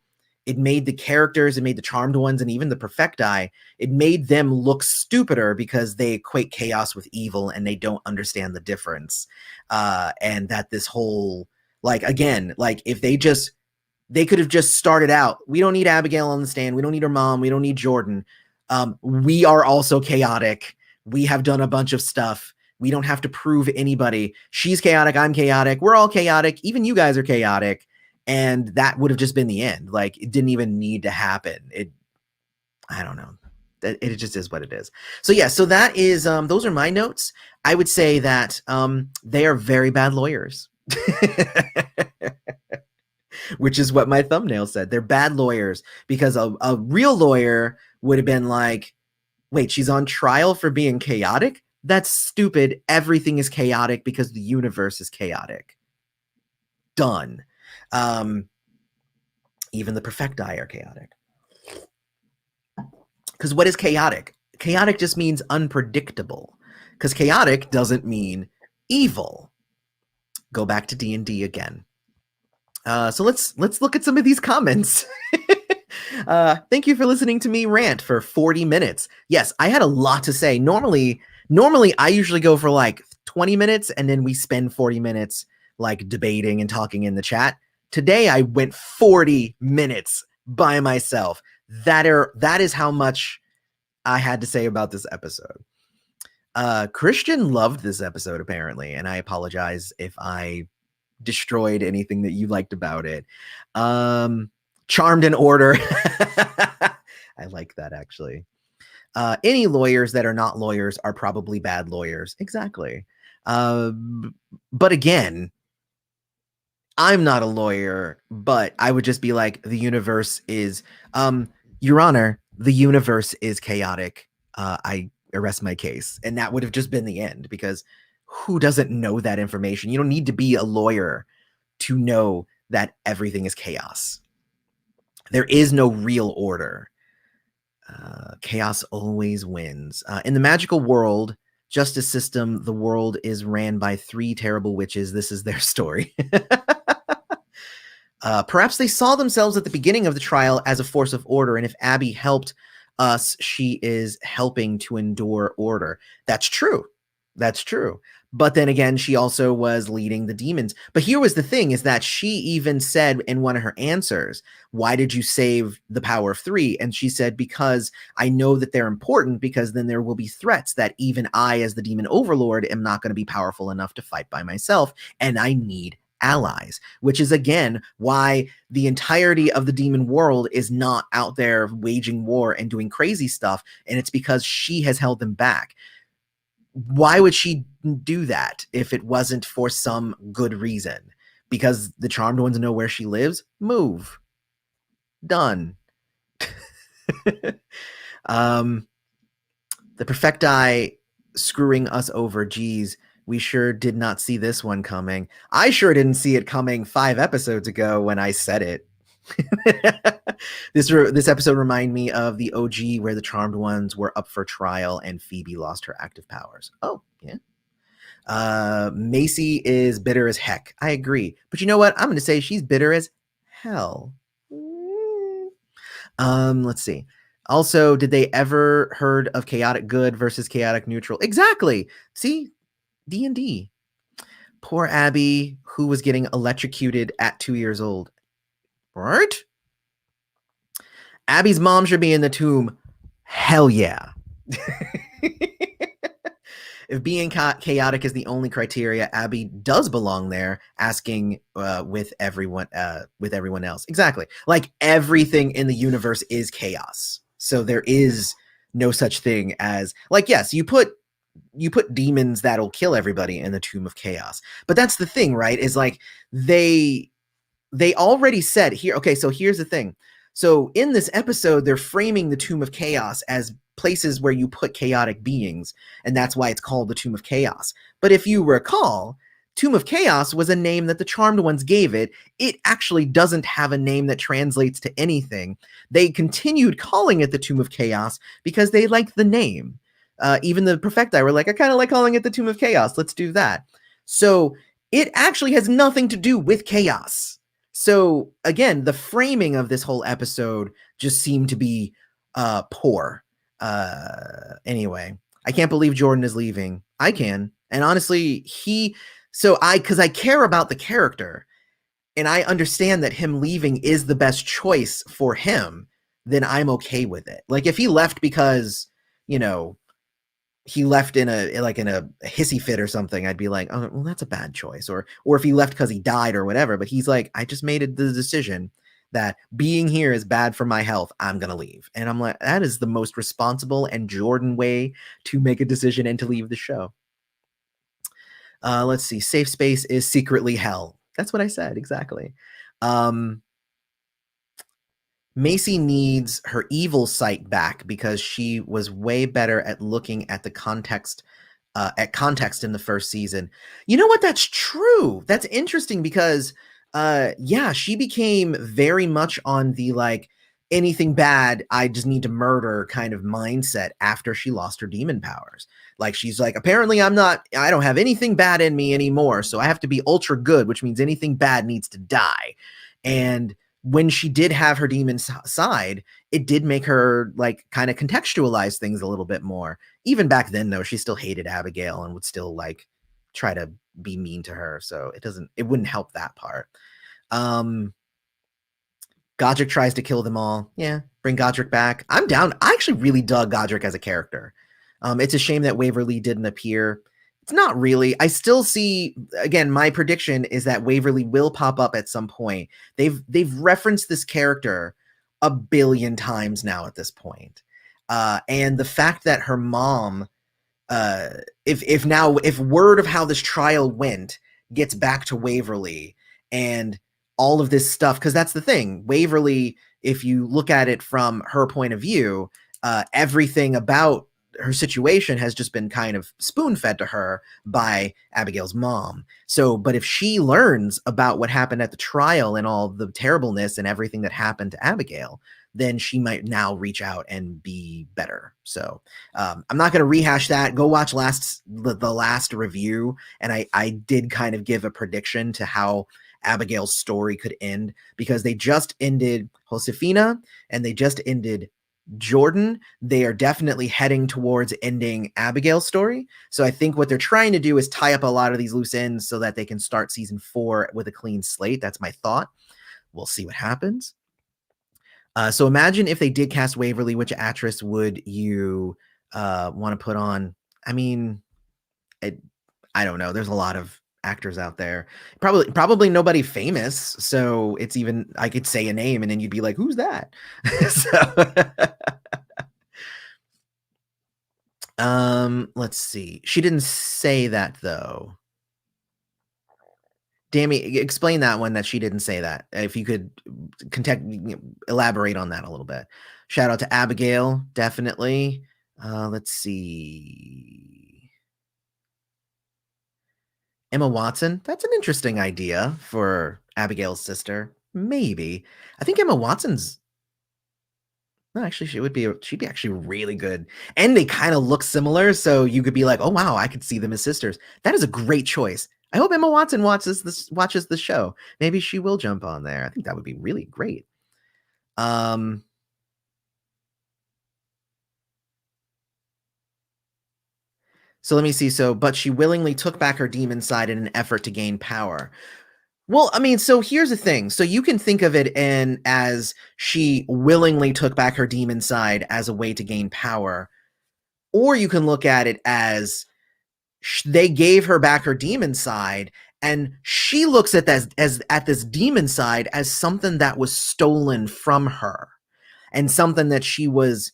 the characters, it made the Charmed Ones, and even the Perfecti, it made them look stupider because they equate chaos with evil and they don't understand the difference. And that this whole, like, again, like if they could have just started out, we don't need Abigail on the stand, we don't need her mom, we don't need Jordan. We are also chaotic. We have done a bunch of stuff. We don't have to prove anybody. She's chaotic, I'm chaotic, we're all chaotic, even you guys are chaotic. And that would have just been the end. Like, it didn't even need to happen. I don't know. It just is what it is. So yeah, so that is, those are my notes. I would say that they are very bad lawyers. Which is what my thumbnail said. They're bad lawyers because a real lawyer would have been like, wait, she's on trial for being chaotic? That's stupid. Everything is chaotic because the universe is chaotic. Done. Even the Perfecti are chaotic. Because what is chaotic? Chaotic just means unpredictable. Because chaotic doesn't mean evil. Go back to D&D again. So let's look at some of these comments. Thank you for listening to me rant for 40 minutes. Yes, I had a lot to say. Normally I usually go for like 20 minutes and then we spend 40 minutes like debating and talking in the chat. Today I went 40 minutes by myself. That is how much I had to say about this episode. Christian loved this episode apparently, and I apologize if I destroyed anything that you liked about it. Charmed in order. I like that actually. Any lawyers that are not lawyers are probably bad lawyers. Exactly. But again, I'm not a lawyer, but I would just be like, the universe is, Your Honor, the universe is chaotic. I arrest my case. And that would have just been the end, because who doesn't know that information? You don't need to be a lawyer to know that everything is chaos. There is no real order. Chaos always wins. In the magical world, justice system, the world is ran by 3 terrible witches. This is their story. Perhaps they saw themselves at the beginning of the trial as a force of order, and if Abby helped us, she is helping to endure order. That's true. That's true. But then again, she also was leading the demons. But here was the thing, is that she even said in one of her answers, why did you save the power of 3? And she said, because I know that they're important, because then there will be threats that even I, as the demon overlord, am not going to be powerful enough to fight by myself, and I need allies, which is again why the entirety of the demon world is not out there waging war and doing crazy stuff, and it's because she has held them back. Why would she do that if it wasn't for some good reason? Because the charmed ones know where she lives? Move. Done. The Perfecti screwing us over. Geez, we sure did not see this one coming. I sure didn't see it coming 5 episodes ago when I said it. This episode reminded me of the OG where the charmed ones were up for trial and Phoebe lost her active powers. Oh, yeah. Macy is bitter as heck. I agree. But you know what? I'm going to say she's bitter as hell. Let's see. Also, did they ever heard of chaotic good versus chaotic neutral? Exactly. See? D&D. Poor Abby, who was getting electrocuted at 2 years old. Right? Abby's mom should be in the tomb. Hell yeah. If being chaotic is the only criteria, Abby does belong there, asking with everyone else. Exactly. Like everything in the universe is chaos. So there is no such thing as, like, yes, you put demons that'll kill everybody in the tomb of chaos. But that's the thing, right? Is like they already said here. Okay, so here's the thing. So in this episode, they're framing the Tomb of Chaos as places where you put chaotic beings, and that's why it's called the Tomb of Chaos. But if you recall, Tomb of Chaos was a name that the Charmed Ones gave it. It actually doesn't have a name that translates to anything. They continued calling it the Tomb of Chaos because they liked the name. Even the Perfecti were like, I kind of like calling it the Tomb of Chaos. Let's do that. So it actually has nothing to do with chaos. So again, the framing of this whole episode just seemed to be poor. Anyway, I can't believe Jordan is leaving. I can. And honestly, because I care about the character and I understand that him leaving is the best choice for him, then I'm okay with it. Like if he left because, he left in a hissy fit or something, I'd be like, oh, well, that's a bad choice. Or if he left because he died or whatever, but he's like, I just made the decision that being here is bad for my health. I'm going to leave. And I'm like, that is the most responsible and Jordan way to make a decision and to leave the show. Let's see. Safe space is secretly hell. That's what I said. Exactly. Macy needs her evil sight back because she was way better at looking at the context in the first season. You know what? That's true. That's interesting because, she became very much on the like anything bad, I just need to murder kind of mindset after she lost her demon powers. Like she's like, apparently I don't have anything bad in me anymore, so I have to be ultra good, which means anything bad needs to die. And when she did have her demon side, it did make her like kind of contextualize things a little bit more. Even back then, though, she still hated Abigail and would still like, try to be mean to her. So it wouldn't help that part. Godric tries to kill them all. Yeah, bring Godric back. I'm down. I actually really dug Godric as a character. It's a shame that Waverly didn't appear. It's not really. I still see, again, my prediction is that Waverly will pop up at some point. They've referenced this character a billion times now at this point. And the fact that her mom, if word of how this trial went gets back to Waverly and all of this stuff, because that's the thing, Waverly, if you look at it from her point of view, everything about her situation has just been kind of spoon fed to her by Abigail's mom. So, but if she learns about what happened at the trial and all the terribleness and everything that happened to Abigail, then she might now reach out and be better. So I'm not going to rehash that. Go watch the last review, and I did kind of give a prediction to how Abigail's story could end, because they just ended Josefina and they just ended Jordan. They are definitely heading towards ending Abigail's story. So I think what they're trying to do is tie up a lot of these loose ends so that they can start season 4 with a clean slate. That's my thought. We'll see what happens. So imagine if they did cast Waverly, which actress would you want to put on? I mean, I don't know. There's a lot of actors out there. Probably nobody famous. So it's even, I could say a name and then you'd be like, who's that? Let's see. She didn't say that though. Dammy, explain that one, that she didn't say that. If you could elaborate on that a little bit. Shout out to Abigail, definitely. Let's see. Emma Watson. That's an interesting idea for Abigail's sister. Maybe. I think Emma Watson's. No, actually, she'd be actually really good. And they kind of look similar, so you could be like, oh wow, I could see them as sisters. That is a great choice. I hope Emma Watson watches the show. Maybe she will jump on there. I think that would be really great. So let me see. So, but she willingly took back her demon side in an effort to gain power. Well, I mean, so here's the thing. So you can think of it as she willingly took back her demon side as a way to gain power, or you can look at it as they gave her back her demon side, and she looks at this as at this demon side as something that was stolen from her, and something that she was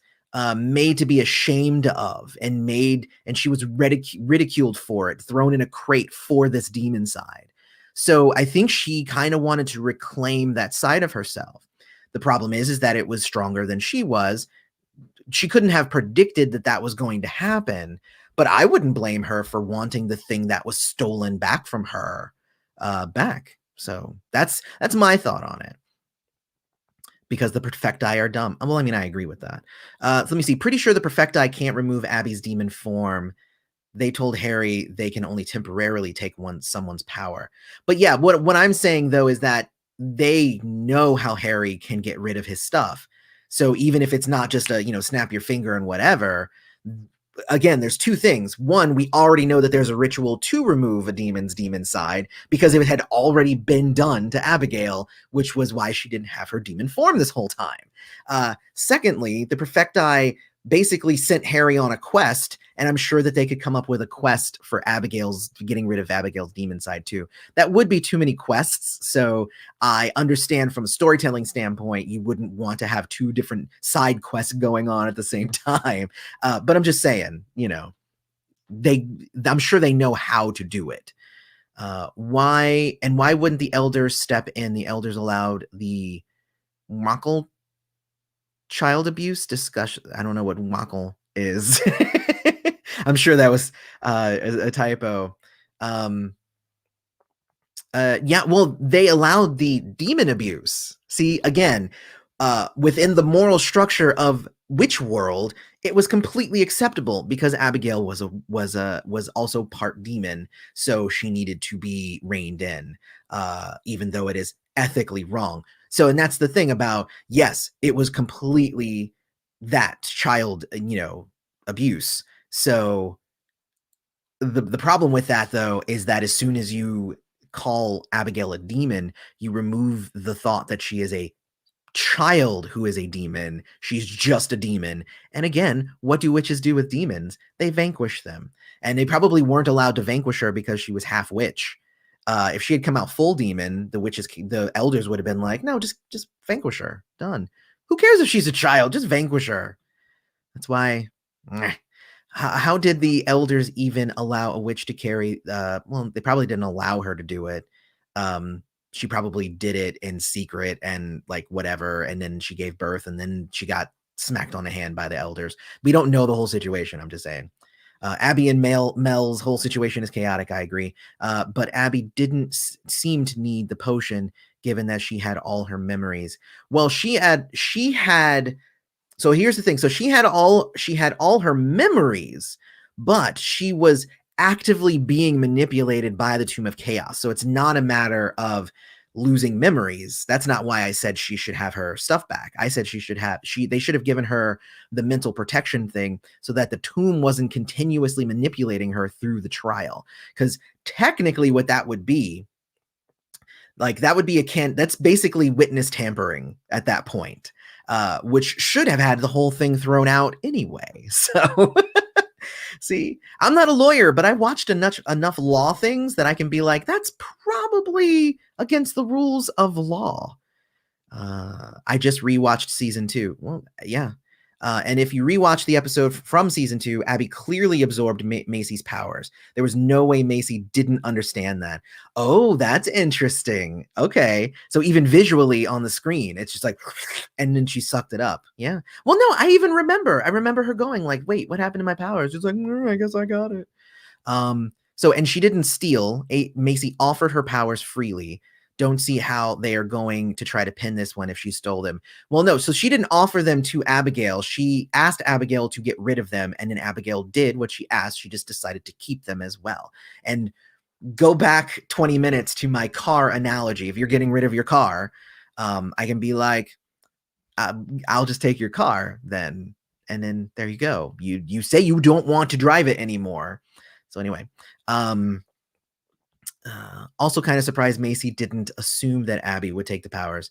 made to be ashamed of, and she was ridiculed for it, thrown in a crate for this demon side. So I think she kind of wanted to reclaim that side of herself. The problem is that it was stronger than she was. She couldn't have predicted that that was going to happen, but I wouldn't blame her for wanting the thing that was stolen back from her back. So that's my thought on it, because the Perfecti are dumb. Well, I mean, I agree with that. So let me see. Pretty sure the Perfecti can't remove Abby's demon form. They told Harry they can only temporarily take someone's power. But yeah, what I'm saying though is that they know how Harry can get rid of his stuff. So even if it's not just a, snap your finger and whatever, again, there's two things. One, we already know that there's a ritual to remove a demon's demon side because it had already been done to Abigail, which was why she didn't have her demon form this whole time. Secondly, the Perfecti basically sent Harry on a quest, and I'm sure that they could come up with a quest for getting rid of Abigail's demon side too. That would be too many quests, so I understand from a storytelling standpoint, you wouldn't want to have two different side quests going on at the same time. But I'm just saying, I'm sure they know how to do it. Why wouldn't the elders step in? The elders allowed the Muckle child abuse discussion. I don't know what Muckle is. I'm sure that was a typo. Yeah, well, they allowed the demon abuse. See, again, within the moral structure of Witch World, it was completely acceptable because Abigail was also part demon, so she needed to be reined in, even though it is ethically wrong. So, and that's the thing about, yes, it was completely that child, abuse. So The problem with that though is that as soon as you call Abigail a demon, you remove the thought that she is a child who is a demon. She's just a demon. And again, what do witches do with demons? They vanquish them. And they probably weren't allowed to vanquish her because she was half witch. If she had come out full demon, the elders would have been like, no, just vanquish her. Done. Who cares if she's a child? Just vanquish her. That's why. How did the elders even allow a witch to carry? Well, they probably didn't allow her to do it. Um, she probably did it in secret and like whatever, and then she gave birth, and then she got smacked on the hand by the elders. We don't know the whole situation. I'm just saying. Abby and Mel's whole situation is chaotic. I agree, but Abby didn't seem to need the potion, given that she had all her memories. Well, she had so here's the thing. So she had all her memories, but she was actively being manipulated by the Tomb of Chaos. So it's not a matter of losing memories. That's not why I said she should have her stuff back. I said they should have given her the mental protection thing so that the tomb wasn't continuously manipulating her through the trial. Because technically what that would be, like that would be that's basically witness tampering at that point, which should have had the whole thing thrown out anyway. So see, I'm not a lawyer, but I watched enough law things that I can be like, that's probably against the rules of law. I just rewatched season 2. Well, yeah. And if you rewatch the episode from season 2, Abby clearly absorbed Macy's powers. There was no way Macy didn't understand that. Oh, that's interesting. Okay. So even visually on the screen, it's just like, and then she sucked it up. Yeah. Well, no, I remember her going like, wait, what happened to my powers? It's like, I guess I got it. So, and she didn't steal. Macy offered her powers freely. Don't see how they are going to try to pin this one if she stole them. Well, no, so she didn't offer them to Abigail. She asked Abigail to get rid of them, and then Abigail did what she asked. She just decided to keep them as well. And go back 20 minutes to my car analogy. If you're getting rid of your car, I can be like, I'll just take your car then. And then there you go. You say you don't want to drive it anymore. So anyway, also kind of surprised Macy didn't assume that Abby would take the powers.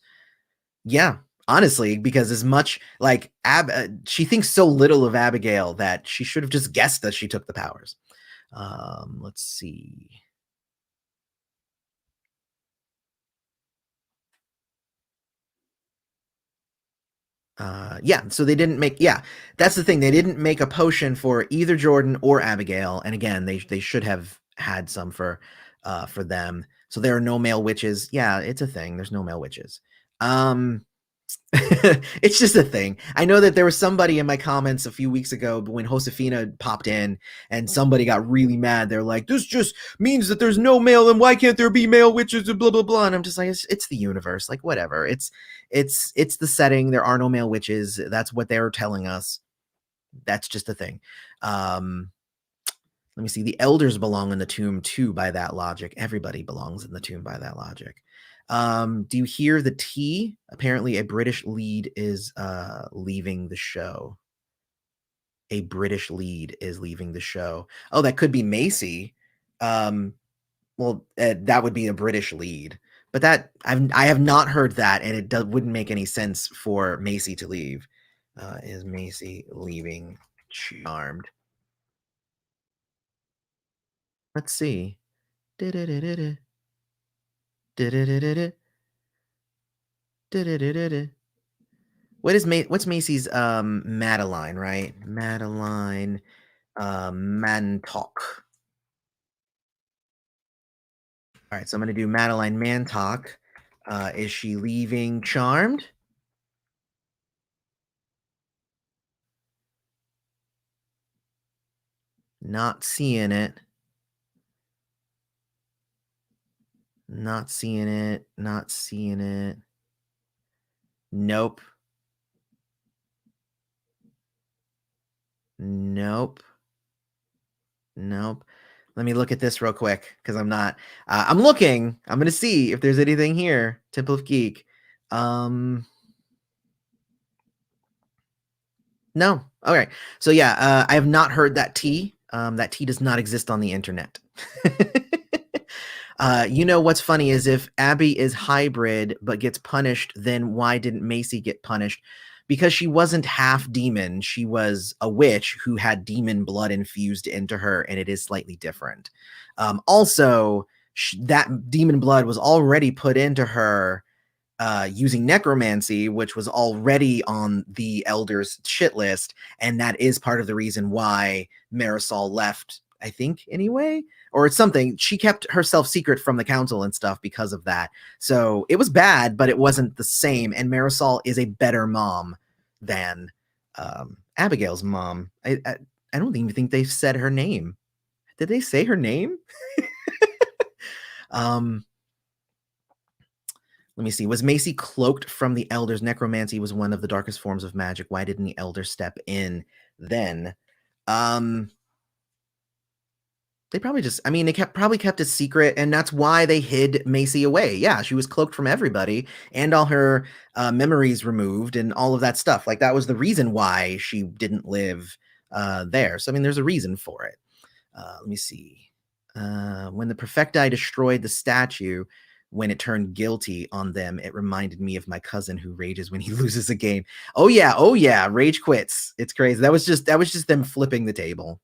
Yeah, honestly, because as much like she thinks so little of Abigail that she should have just guessed that she took the powers. Let's see. Yeah, so they didn't make, yeah, that's the thing. They didn't make a potion for either Jordan or Abigail. And again, they should have had some for them. So there are no male witches. Yeah, it's a thing. There's no male witches. It's just a thing. I know that there was somebody in my comments a few weeks ago when Josefina popped in and somebody got really mad. They're like, this just means that there's no male and why can't there be male witches and blah, blah, blah. And I'm just like, it's the universe. Like, whatever. It's the setting. There are no male witches. That's what they're telling us. That's just a thing. Let me see. The elders belong in the tomb too by that logic. Everybody belongs in the tomb by that logic. Do you hear the T? Apparently, a British lead is leaving the show. A British lead is leaving the show. Oh, that could be Macy. Well, that would be a British lead, but I have not heard that, and wouldn't make any sense for Macy to leave. Is Macy leaving Charmed? Let's see. What's Macy's Madeline, right? Madeline Mantalk. All right, so I'm gonna do Madeline Mantalk. Is she leaving Charmed? Not seeing it. Not seeing it. Not seeing it. Nope. Nope. Nope. Let me look at this real quick because I'm not. I'm looking. I'm gonna see if there's anything here. Temple of Geek. No. Okay. So yeah, I have not heard that T. That tea does not exist on the internet. You know what's funny is if Abby is hybrid but gets punished, then why didn't Macy get punished? Because she wasn't half demon. She was a witch who had demon blood infused into her, and it is slightly different. Also, that demon blood was already put into her using necromancy, which was already on the elders' shit list, and that is part of the reason why Marisol left, I think, anyway, or it's something. She kept herself secret from the council and stuff because of that. So it was bad, but it wasn't the same. And Marisol is a better mom than Abigail's mom. I don't even think they've said her name. Did they say her name? Let me see. Was Macy cloaked from the elders? Necromancy was one of the darkest forms of magic. Why didn't the elder step in then? They probably just, I mean, they probably kept it secret, and that's why they hid Macy away. Yeah, she was cloaked from everybody, and all her memories removed, and all of that stuff. Like, that was the reason why she didn't live there. So, I mean, there's a reason for it. Let me see. When the Perfecti destroyed the statue, when it turned guilty on them, it reminded me of my cousin who rages when he loses a game. Oh yeah, rage quits. It's crazy. That was just them flipping the table.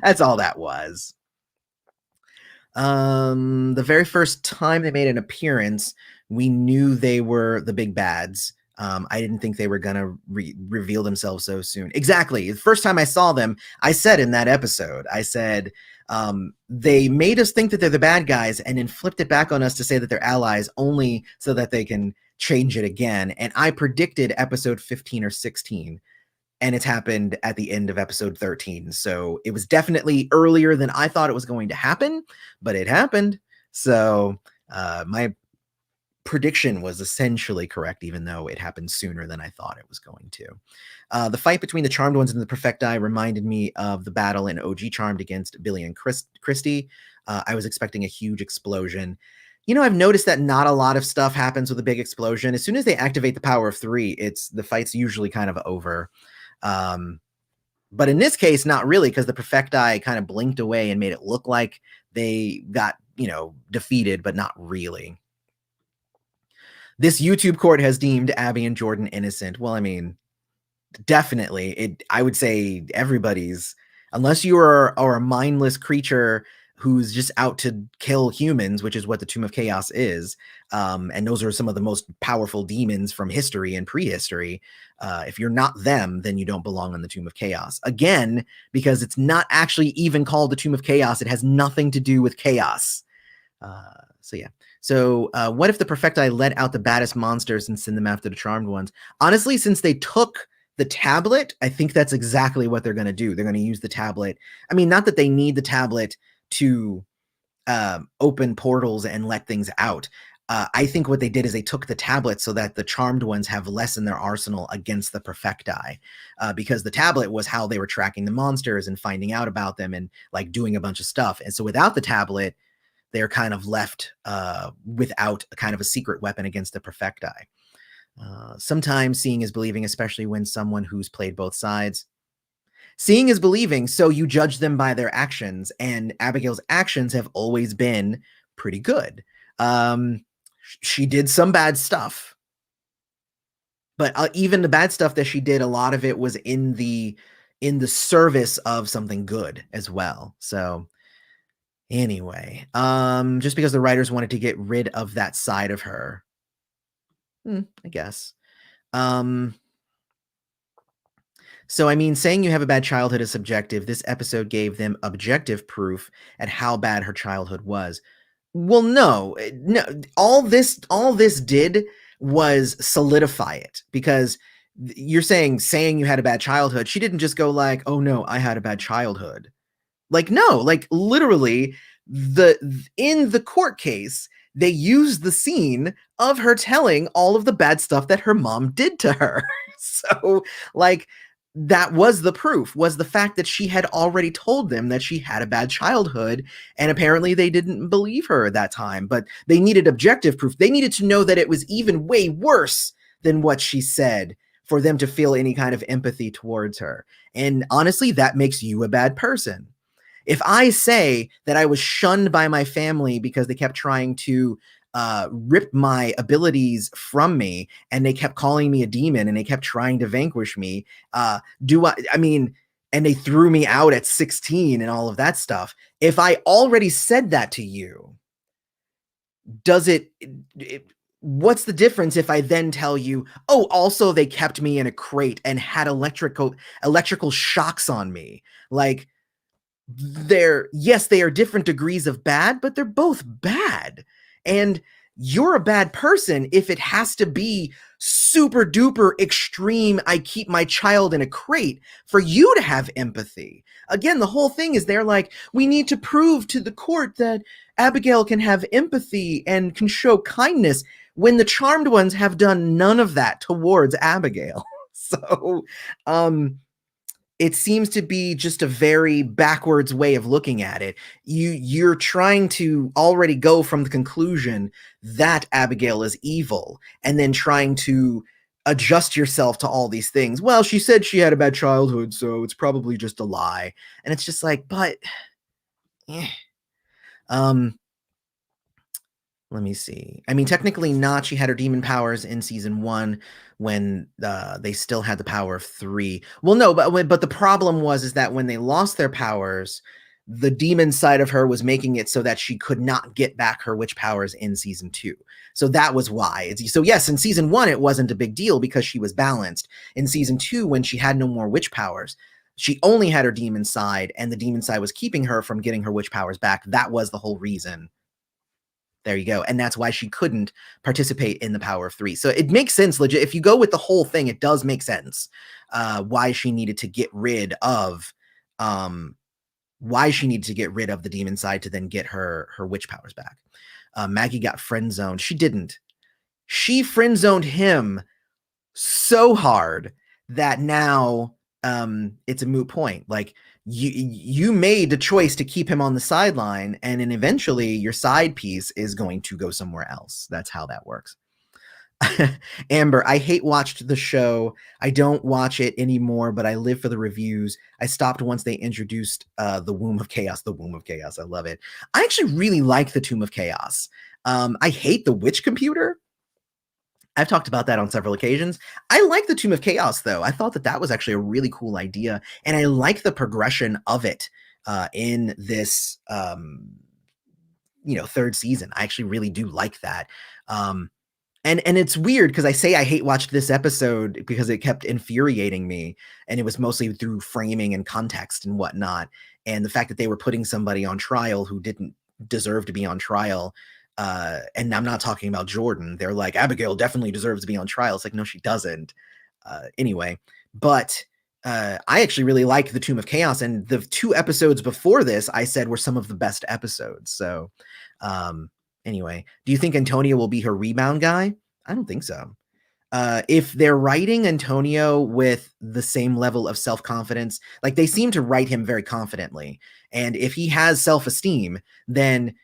That's all that was. The very first time they made an appearance, we knew they were the big bads. I didn't think they were gonna reveal themselves so soon. Exactly. The first time I saw them, I said in that episode, I said, they made us think that they're the bad guys and then flipped it back on us to say that they're allies only so that they can change it again. And I predicted episode 15 or 16. And it's happened at the end of episode 13. So it was definitely earlier than I thought it was going to happen, but it happened. So my prediction was essentially correct, even though it happened sooner than I thought it was going to. The fight between the Charmed Ones and the Perfecti reminded me of the battle in OG Charmed against Billy and Christy. I was expecting a huge explosion. You know, I've noticed that not a lot of stuff happens with a big explosion. As soon as they activate the power of 3, the fight's usually kind of over. But in this case, not really, because the Perfecti kind of blinked away and made it look like they got, defeated, but not really. This YouTube court has deemed Abby and Jordan innocent. Well, I mean, definitely. I would say everybody's, unless you are a mindless creature who's just out to kill humans, which is what the Tomb of Chaos is. And those are some of the most powerful demons from history and prehistory. If you're not them, then you don't belong on the Tomb of Chaos. Again, because it's not actually even called the Tomb of Chaos. It has nothing to do with chaos. So yeah. So what if the Perfecti let out the baddest monsters and send them after the Charmed Ones? Honestly, since they took the tablet, I think that's exactly what they're going to do. They're going to use the tablet. I mean, not that they need the tablet to open portals and let things out. I think what they did is they took the tablet so that the Charmed Ones have less in their arsenal against the Perfecti, because the tablet was how they were tracking the monsters and finding out about them and like doing a bunch of stuff. And so without the tablet, they're kind of left without a kind of a secret weapon against the Perfecti. Sometimes seeing is believing, especially when someone who's played both sides. Seeing is believing, so you judge them by their actions, and Abigail's actions have always been pretty good. She did some bad stuff, but even the bad stuff that she did, a lot of it was in the service of something good as well. So anyway, just because the writers wanted to get rid of that side of her, I guess. So, I mean, saying you have a bad childhood is subjective. This episode gave them objective proof at how bad her childhood was. Well, no. All this did was solidify it, because you're saying you had a bad childhood. She didn't just go like, "Oh no, I had a bad childhood." Like, no, like literally in the court case, they used the scene of her telling all of the bad stuff that her mom did to her. So, like, that was the proof, was the fact that she had already told them that she had a bad childhood, and apparently they didn't believe her at that time, but they needed objective proof. They needed to know that it was even way worse than what she said for them to feel any kind of empathy towards her. And honestly, that makes you a bad person. If I say that I was shunned by my family because they kept trying to rip my abilities from me and they kept calling me a demon and they kept trying to vanquish me, I mean, and they threw me out at 16 and all of that stuff. If I already said that to you, does it what's the difference if I then tell you, oh, also they kept me in a crate and had electrical shocks on me? Like, they are different degrees of bad, but they're both bad. And you're a bad person if it has to be super duper extreme. I keep my child in a crate for you to have empathy. Again, the whole thing is they're like, we need to prove to the court that Abigail can have empathy and can show kindness when the charmed ones have done none of that towards Abigail. So, it seems to be just a very backwards way of looking at it. You're trying to already go from the conclusion that Abigail is evil and then trying to adjust yourself to all these things. Well, she said she had a bad childhood, so it's probably just a lie. And it's just like, but eh. um let me see. I mean, technically not. She had her demon powers in season 1 when they still had the power of 3. Well, no, but the problem was is that when they lost their powers, the demon side of her was making it so that she could not get back her witch powers in season 2. So that was why. So yes, in season 1 it wasn't a big deal because she was balanced. In season 2, when she had no more witch powers, she only had her demon side, and the demon side was keeping her from getting her witch powers back. That was the whole reason. There you go. And that's why she couldn't participate in the power of 3. So it makes sense. Legit. If you go with the whole thing, it does make sense why she needed to get rid of the demon side to then get her witch powers back. Maggie got friend zoned. She didn't. She friend zoned him so hard that now it's a moot point. Like, you made the choice to keep him on the sideline, and then eventually your side piece is going to go somewhere else. That's how that works. Amber, I hate watched the show. I don't watch it anymore, but I live for the reviews. I stopped once they introduced the Womb of Chaos. The Womb of Chaos. I love it. I actually really like the Tomb of Chaos. I hate the witch computer. I've talked about that on several occasions. I like the Tomb of Chaos, though. I thought that was actually a really cool idea, and I like the progression of it in this, third season. I actually really do like that. And it's weird because I say I hate watched this episode because it kept infuriating me, and it was mostly through framing and context and whatnot, and the fact that they were putting somebody on trial who didn't deserve to be on trial. And I'm not talking about Jordan. They're like, Abigail definitely deserves to be on trial. It's like, no, she doesn't. Anyway, but I actually really like the Tomb of Chaos, and the 2 episodes before this I said were some of the best episodes. So anyway, do you think Antonio will be her rebound guy? I don't think so. If they're writing Antonio with the same level of self-confidence, like they seem to write him very confidently, and if he has self-esteem, then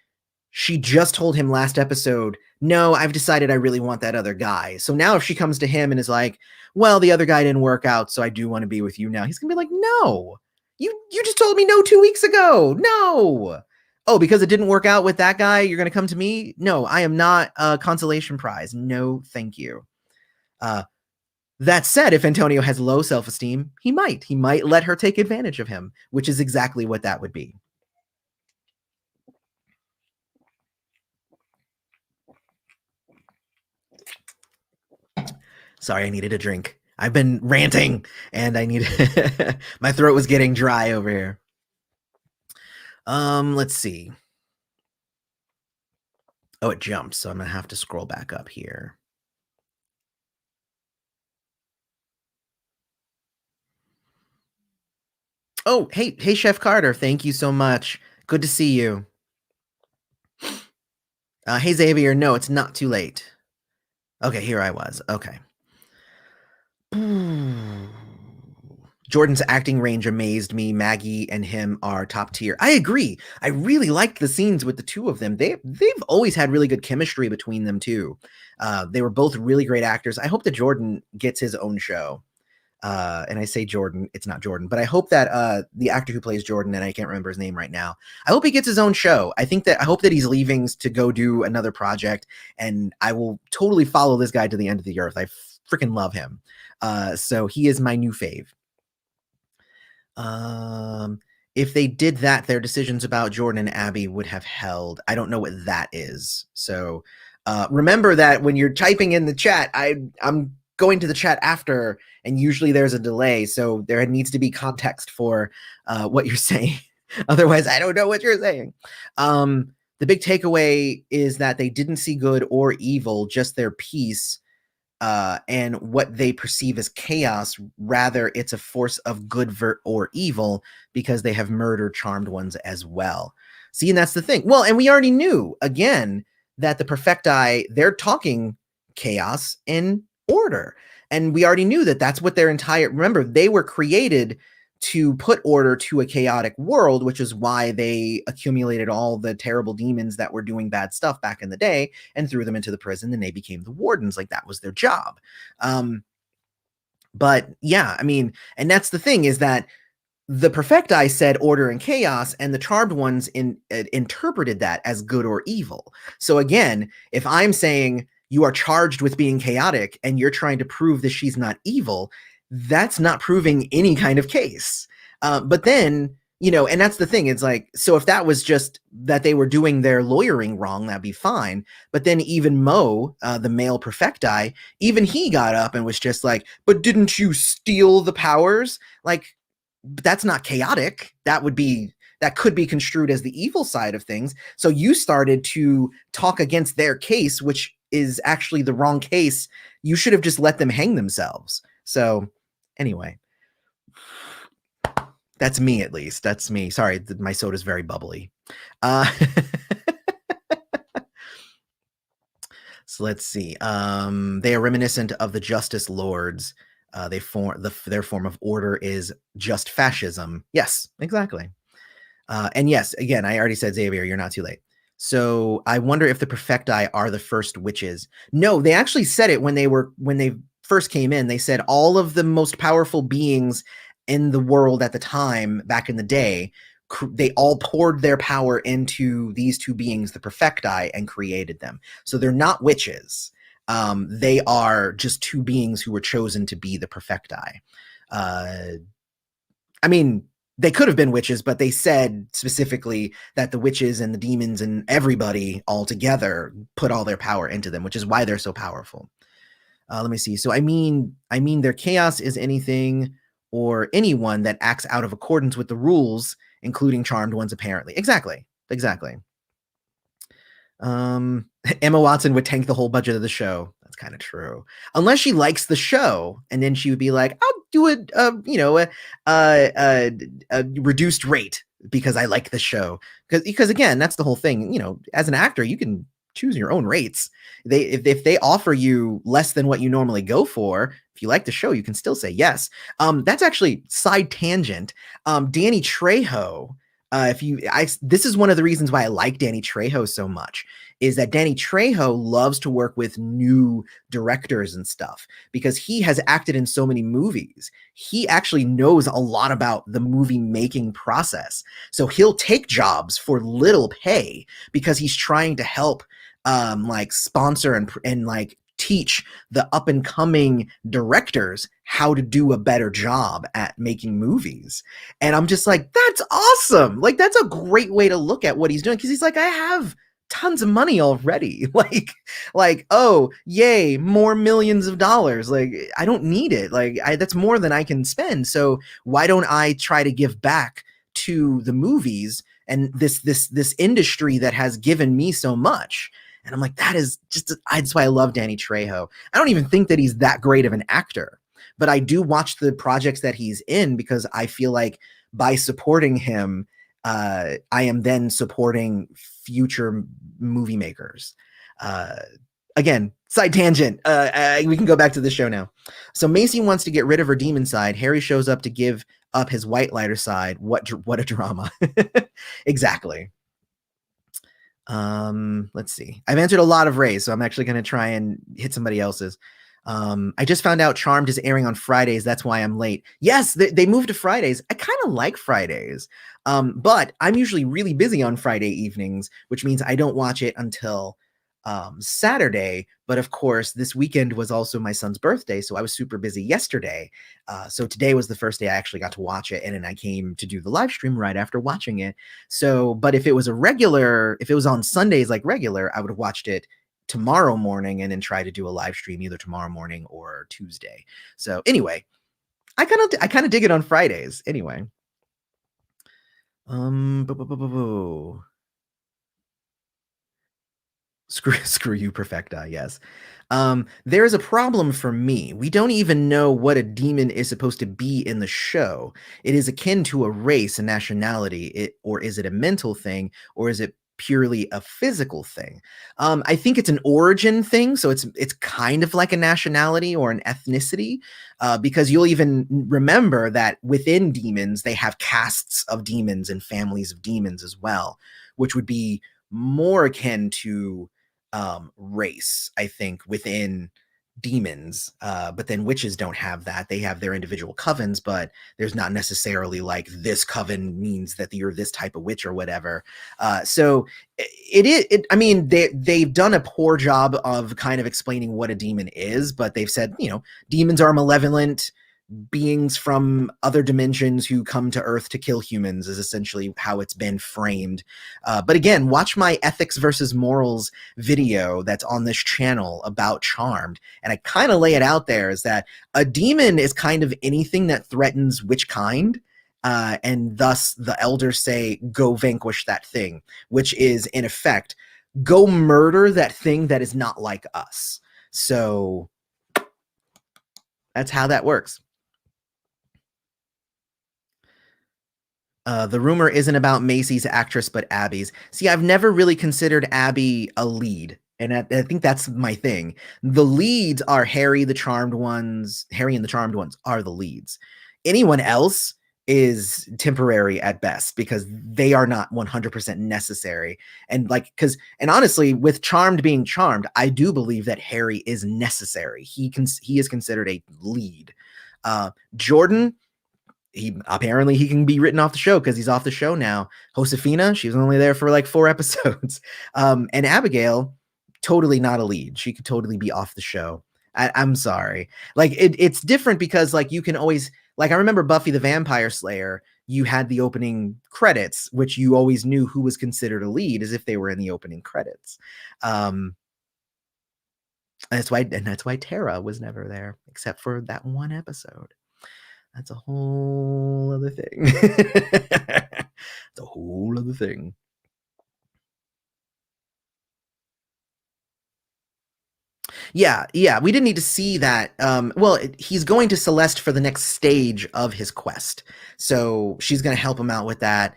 she just told him last episode, no, I've decided I really want that other guy. So now if she comes to him and is like, well, the other guy didn't work out, so I do want to be with you now, he's gonna be like, no, you just told me no 2 weeks ago. No. Oh, because it didn't work out with that guy, you're gonna come to me? No, I am not a consolation prize. No, thank you. That said, if Antonio has low self-esteem, he might let her take advantage of him, which is exactly what that would be. Sorry, I needed a drink. I've been ranting and I need my throat was getting dry over here. Let's see. Oh, it jumps, so I'm gonna have to scroll back up here. Oh, hey, Chef Carter, thank you so much. Good to see you. Hey, Xavier, no, it's not too late. Okay, here I was. Okay. Jordan's acting range amazed me. Maggie and him are top tier. I agree. I really liked the scenes with the two of them. They've always had really good chemistry between them too. They were both really great actors. I hope that Jordan gets his own show. And I say Jordan, it's not Jordan, but I hope that the actor who plays Jordan, and I can't remember his name right now, I hope he gets his own show. I hope that he's leaving to go do another project, and I will totally follow this guy to the end of the earth. I freaking love him. So he is my new fave. If they did that, their decisions about Jordan and Abby would have held. I don't know what that is. So remember that when you're typing in the chat, I'm going to the chat after, and usually there's a delay. So there needs to be context for what you're saying. Otherwise, I don't know what you're saying. The big takeaway is that they didn't see good or evil, just their peace. And what they perceive as chaos, rather it's a force of good or evil because they have murdered charmed ones as well. See, and that's the thing. Well, and we already knew, again, that the Perfecti, they're talking chaos and order. And we already knew that that's what their entire, remember, they were created to put order to a chaotic world, which is why they accumulated all the terrible demons that were doing bad stuff back in the day and threw them into the prison, and they became the wardens. Like, that was their job. But yeah, I mean, and that's the thing, is that the Perfecti said order and chaos, and the charmed ones interpreted that as good or evil. So again, if I'm saying you are charged with being chaotic and you're trying to prove that she's not evil, that's not proving any kind of case. But then, you know, and that's the thing. It's like, so if that was just that they were doing their lawyering wrong, that'd be fine. But then even Mo, the male Perfecti, even he got up and was just like, but didn't you steal the powers? Like, that's not chaotic. That could be construed as the evil side of things. So you started to talk against their case, which is actually the wrong case. You should have just let them hang themselves. So anyway, that's me, at least. That's me. Sorry, my soda's very bubbly. So let's see. They are reminiscent of the Justice Lords. Their form of order is just fascism. Yes, exactly. And yes, again, I already said, Xavier, you're not too late. So I wonder if the Perfecti are the first witches. No, they actually said it when they first came in. They said all of the most powerful beings in the world at the time, back in the day, they all poured their power into these two beings, the Perfecti, and created them. So they're not witches. They are just two beings who were chosen to be the Perfecti. I mean, they could have been witches, but they said specifically that the witches and the demons and everybody all together put all their power into them, which is why they're so powerful. Let me see. So I mean, their chaos is anything or anyone that acts out of accordance with the rules, including charmed ones, apparently. Exactly. Emma Watson would tank the whole budget of the show. That's kind of true. Unless she likes the show, and then she would be like, I'll do a reduced rate because I like the show. Because again, that's the whole thing. You know, as an actor, you can choose your own rates. If they offer you less than what you normally go for, if you like the show, you can still say yes. That's actually side tangent. Danny Trejo. This is one of the reasons why I like Danny Trejo so much, is that Danny Trejo loves to work with new directors and stuff because he has acted in so many movies. He actually knows a lot about the movie making process. So he'll take jobs for little pay because he's trying to help like sponsor and like teach the up and coming directors how to do a better job at making movies. And I'm just like, that's awesome. Like, that's a great way to look at what he's doing. Cause he's like, I have tons of money already. like, oh, yay, more millions of dollars. Like, I don't need it. Like, that's more than I can spend. So why don't I try to give back to the movies and this industry that has given me so much? And I'm like, that's why I love Danny Trejo. I don't even think that he's that great of an actor, but I do watch the projects that he's in because I feel like by supporting him, I am then supporting future movie makers. again, side tangent. We can go back to the show now. So Macy wants to get rid of her demon side. Harry shows up to give up his white lighter side. What a drama. Exactly. Let's see. I've answered a lot of Ray's, so I'm actually going to try and hit somebody else's. I just found out Charmed is airing on Fridays. That's why I'm late. Yes, they moved to Fridays. I kind of like Fridays, but I'm usually really busy on Friday evenings, which means I don't watch it until Saturday. But of course, this weekend was also my son's birthday, so I was super busy yesterday. So today was the first day I actually got to watch it, and then I came to do the live stream right after watching it. So, but if it was if it was on Sundays like regular, I would have watched it tomorrow morning and then try to do a live stream either tomorrow morning or Tuesday. So anyway, I kind of dig it on Fridays anyway. Screw you, Perfecti. Yes. There is a problem for me. We don't even know what a demon is supposed to be in the show. It is akin to a race, a nationality, or is it a mental thing, or is it purely a physical thing? I think it's an origin thing, so it's kind of like a nationality or an ethnicity, because you'll even remember that within demons they have castes of demons and families of demons as well, which would be more akin to race, I think, within demons. But then witches don't have that. They have their individual covens, but there's not necessarily like this coven means that you're this type of witch or whatever. So I mean, they've done a poor job of kind of explaining what a demon is, but they've said, demons are malevolent beings from other dimensions who come to Earth to kill humans is essentially how it's been framed. But again, watch my ethics versus morals video that's on this channel about Charmed, and I kind of lay it out there is that a demon is kind of anything that threatens which kind. And thus the elders say, go vanquish that thing, which is in effect, go murder that thing that is not like us. So that's how that works. The rumor isn't about Macy's actress, but Abby's. See, I've never really considered Abby a lead, and I think that's my thing. The leads are Harry, the Charmed ones. Harry and the Charmed ones are the leads. Anyone else is temporary at best because they are not 100% necessary. And and honestly, with Charmed being Charmed, I do believe that Harry is necessary. He is considered a lead. Jordan, he can be written off the show because he's off the show now. Josefina, she was only there for like 4 episodes. And Abigail, totally not a lead. She could totally be off the show. I'm sorry. Like it's different because like you can always I remember Buffy the Vampire Slayer, you had the opening credits, which you always knew who was considered a lead as if they were in the opening credits. That's why Tara was never there, except for that one episode. That's a whole other thing. It's a whole other thing. Yeah, we didn't need to see that. Well, he's going to Celeste for the next stage of his quest, so she's going to help him out with that.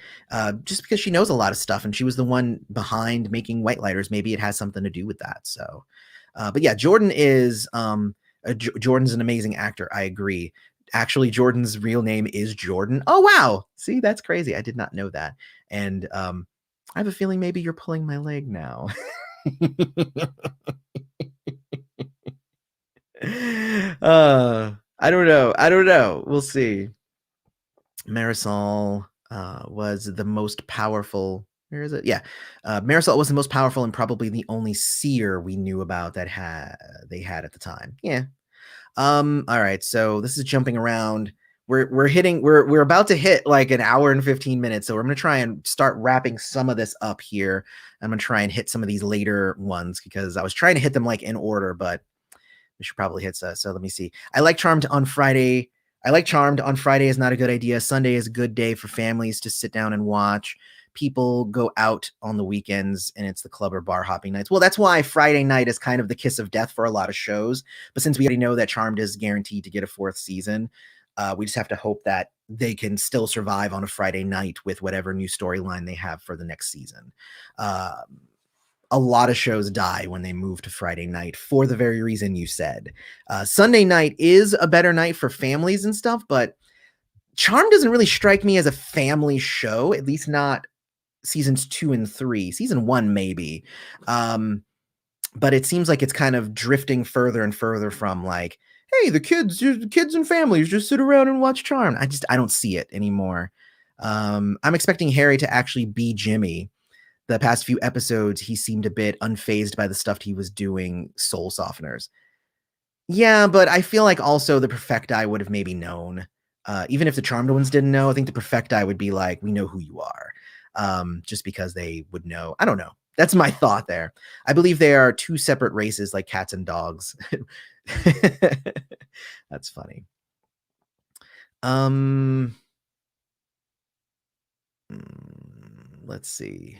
Just because she knows a lot of stuff, and she was the one behind making White Lighters. Maybe it has something to do with that. So, but yeah, Jordan is Jordan's an amazing actor. I agree. Actually, Jordan's real name is Jordan. Oh wow! See, that's crazy. I did not know that. And I have a feeling maybe you're pulling my leg now. I don't know. We'll see. Marisol was the most powerful. Where is it? Yeah. Marisol was the most powerful and probably the only seer we knew about that they had at the time. Yeah. All right. So this is jumping around. We're about to hit like an hour and 15 minutes. So we're gonna try and start wrapping some of this up here. I'm gonna try and hit some of these later ones because I was trying to hit them like in order, but we should probably hit so let me see. I like Charmed on Friday. Is not a good idea. Sunday is a good day for families to sit down and watch. People go out on the weekends and it's the club or bar hopping nights. Well, that's why Friday night is kind of the kiss of death for a lot of shows. But since we already know that Charmed is guaranteed to get a 4th season, we just have to hope that they can still survive on a Friday night with whatever new storyline they have for the next season. a lot of shows die when they move to Friday night for the very reason you said. Sunday night is a better night for families and stuff, but Charm doesn't really strike me as a family show, at least not seasons 2 and 3. Season 1 maybe. But it seems like it's kind of drifting further and further from like, hey, the kids and families just sit around and watch Charm. I don't see it anymore. I'm expecting Harry to actually be Jimmy. The past few episodes, he seemed a bit unfazed by the stuff he was doing, soul softeners. Yeah, but I feel like also the Perfecti would have maybe known. Even if the Charmed ones didn't know, I think the Perfecti would be like, we know who you are. Just because they would know. I don't know. That's my thought there. I believe they are two separate races like cats and dogs. That's funny. Let's see.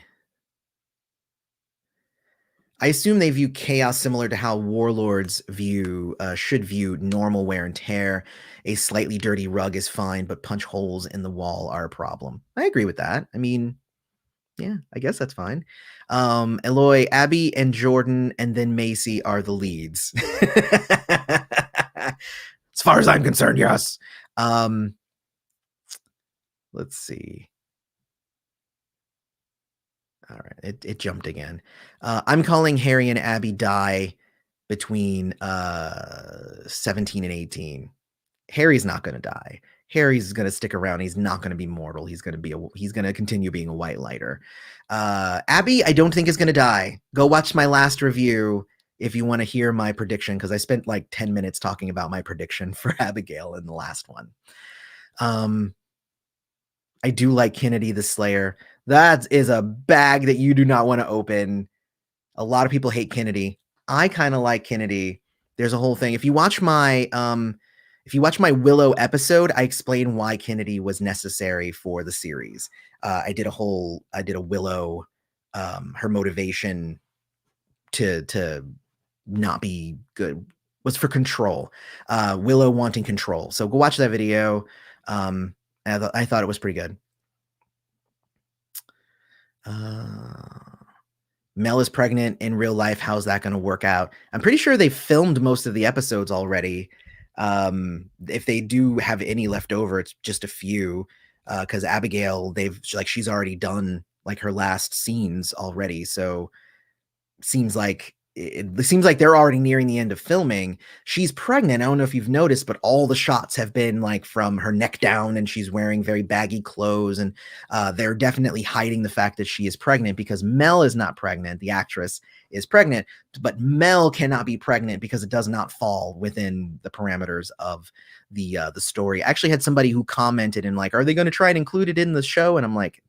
I assume they view chaos similar to how warlords should view normal wear and tear. A slightly dirty rug is fine, but punch holes in the wall are a problem. I agree with that. I mean, yeah, I guess that's fine. Eloy, Abby, and Jordan, and then Macy are the leads. As far as I'm concerned, yes. Let's see. All right, it jumped again. I'm calling Harry and Abby die between 17 and 18. Harry's not going to die. Harry's going to stick around. He's not going to be mortal. He's going to continue being a white lighter. Abby, I don't think is going to die. Go watch my last review if you want to hear my prediction, because I spent like 10 minutes talking about my prediction for Abigail in the last one. I do like Kennedy the Slayer. That is a bag that you do not want to open. A lot of people hate Kennedy. I kind of like Kennedy. There's a whole thing. If you watch my Willow episode, I explain why Kennedy was necessary for the series. I did a Willow, her motivation to not be good was for control. Willow wanting control. So go watch that video. I thought it was pretty good. Mel is pregnant in real life. How's that going to work out? I'm pretty sure they filmed most of the episodes already. If they do have any left over, it's just a few. Because Abigail, she's already done like her last scenes already. So it seems like they're already nearing the end of filming. She's pregnant. I don't know if you've noticed, but all the shots have been like from her neck down, and she's wearing very baggy clothes. And they're definitely hiding the fact that she is pregnant, because Mel is not pregnant. The actress is pregnant, but Mel cannot be pregnant because it does not fall within the parameters of the story. I actually had somebody who commented and like, are they going to try and include it in the show? And I'm like,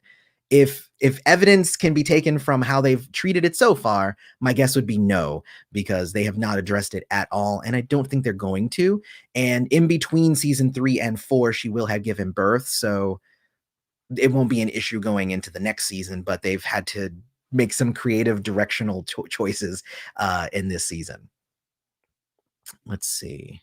if evidence can be taken from how they've treated it so far, my guess would be no, because they have not addressed it at all. And I don't think they're going to. And in between season 3 and 4, she will have given birth. So it won't be an issue going into the next season, but they've had to make some creative directional choices in this season. Let's see.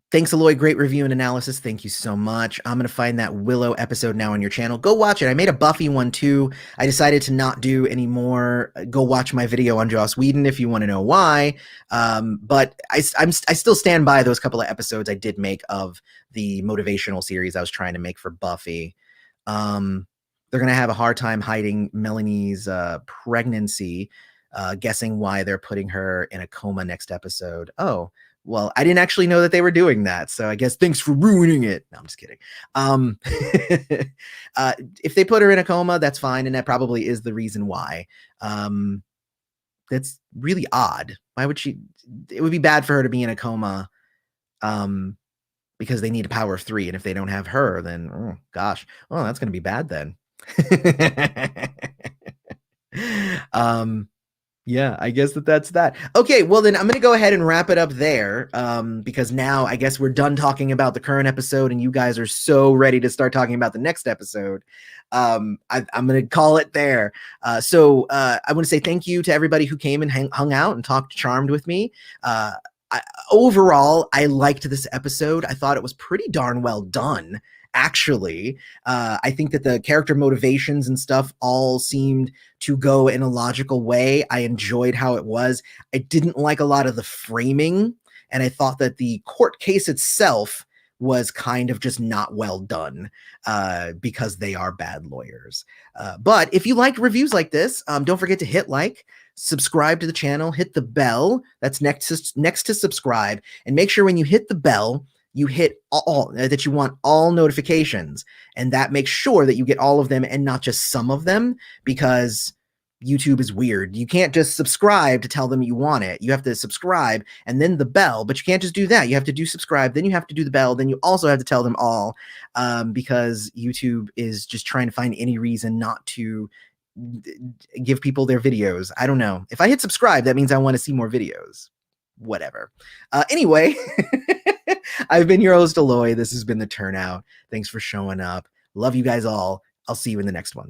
Thanks, Eloy. Great review and analysis. Thank you so much. I'm going to find that Willow episode now on your channel. Go watch it. I made a Buffy one too. I decided to not do any more. Go watch my video on Joss Whedon if you want to know why. But I still stand by those couple of episodes I did make of the motivational series I was trying to make for Buffy. They're going to have a hard time hiding Melanie's pregnancy, guessing why they're putting her in a coma next episode. Oh, well, I didn't actually know that they were doing that, so I guess thanks for ruining it. No, I'm just kidding. If they put her in a coma, that's fine, and that probably is the reason why. That's really odd. Why would she? It would be bad for her to be in a coma, because they need a power of 3, and if they don't have her, then oh gosh, oh that's going to be bad then. Yeah, I guess that's that. Okay, well then I'm going to go ahead and wrap it up there, because now I guess we're done talking about the current episode and you guys are so ready to start talking about the next episode. I'm going to call it there. So I want to say thank you to everybody who came and hung out and talked Charmed with me. Overall, I liked this episode. I thought it was pretty darn well done, actually. I think that the character motivations and stuff all seemed to go in a logical way. I enjoyed how it was. I didn't like a lot of the framing, and I thought that the court case itself was kind of just not well done because they are bad lawyers. But if you liked reviews like this, don't forget to hit like, subscribe to the channel, hit the bell that's next to subscribe, and make sure when you hit the bell, you hit all that you want all notifications, and that makes sure that you get all of them and not just some of them, because YouTube is weird. You can't just subscribe to tell them you want it. You have to subscribe and then the bell, but you can't just do that. You have to do subscribe, then you have to do the bell, then you also have to tell them all, because YouTube is just trying to find any reason not to give people their videos. I don't know. If I hit subscribe, that means I want to see more videos. Whatever. Anyway, I've been your host, Aloy. This has been the Turnout. Thanks for showing up. Love you guys all. I'll see you in the next one.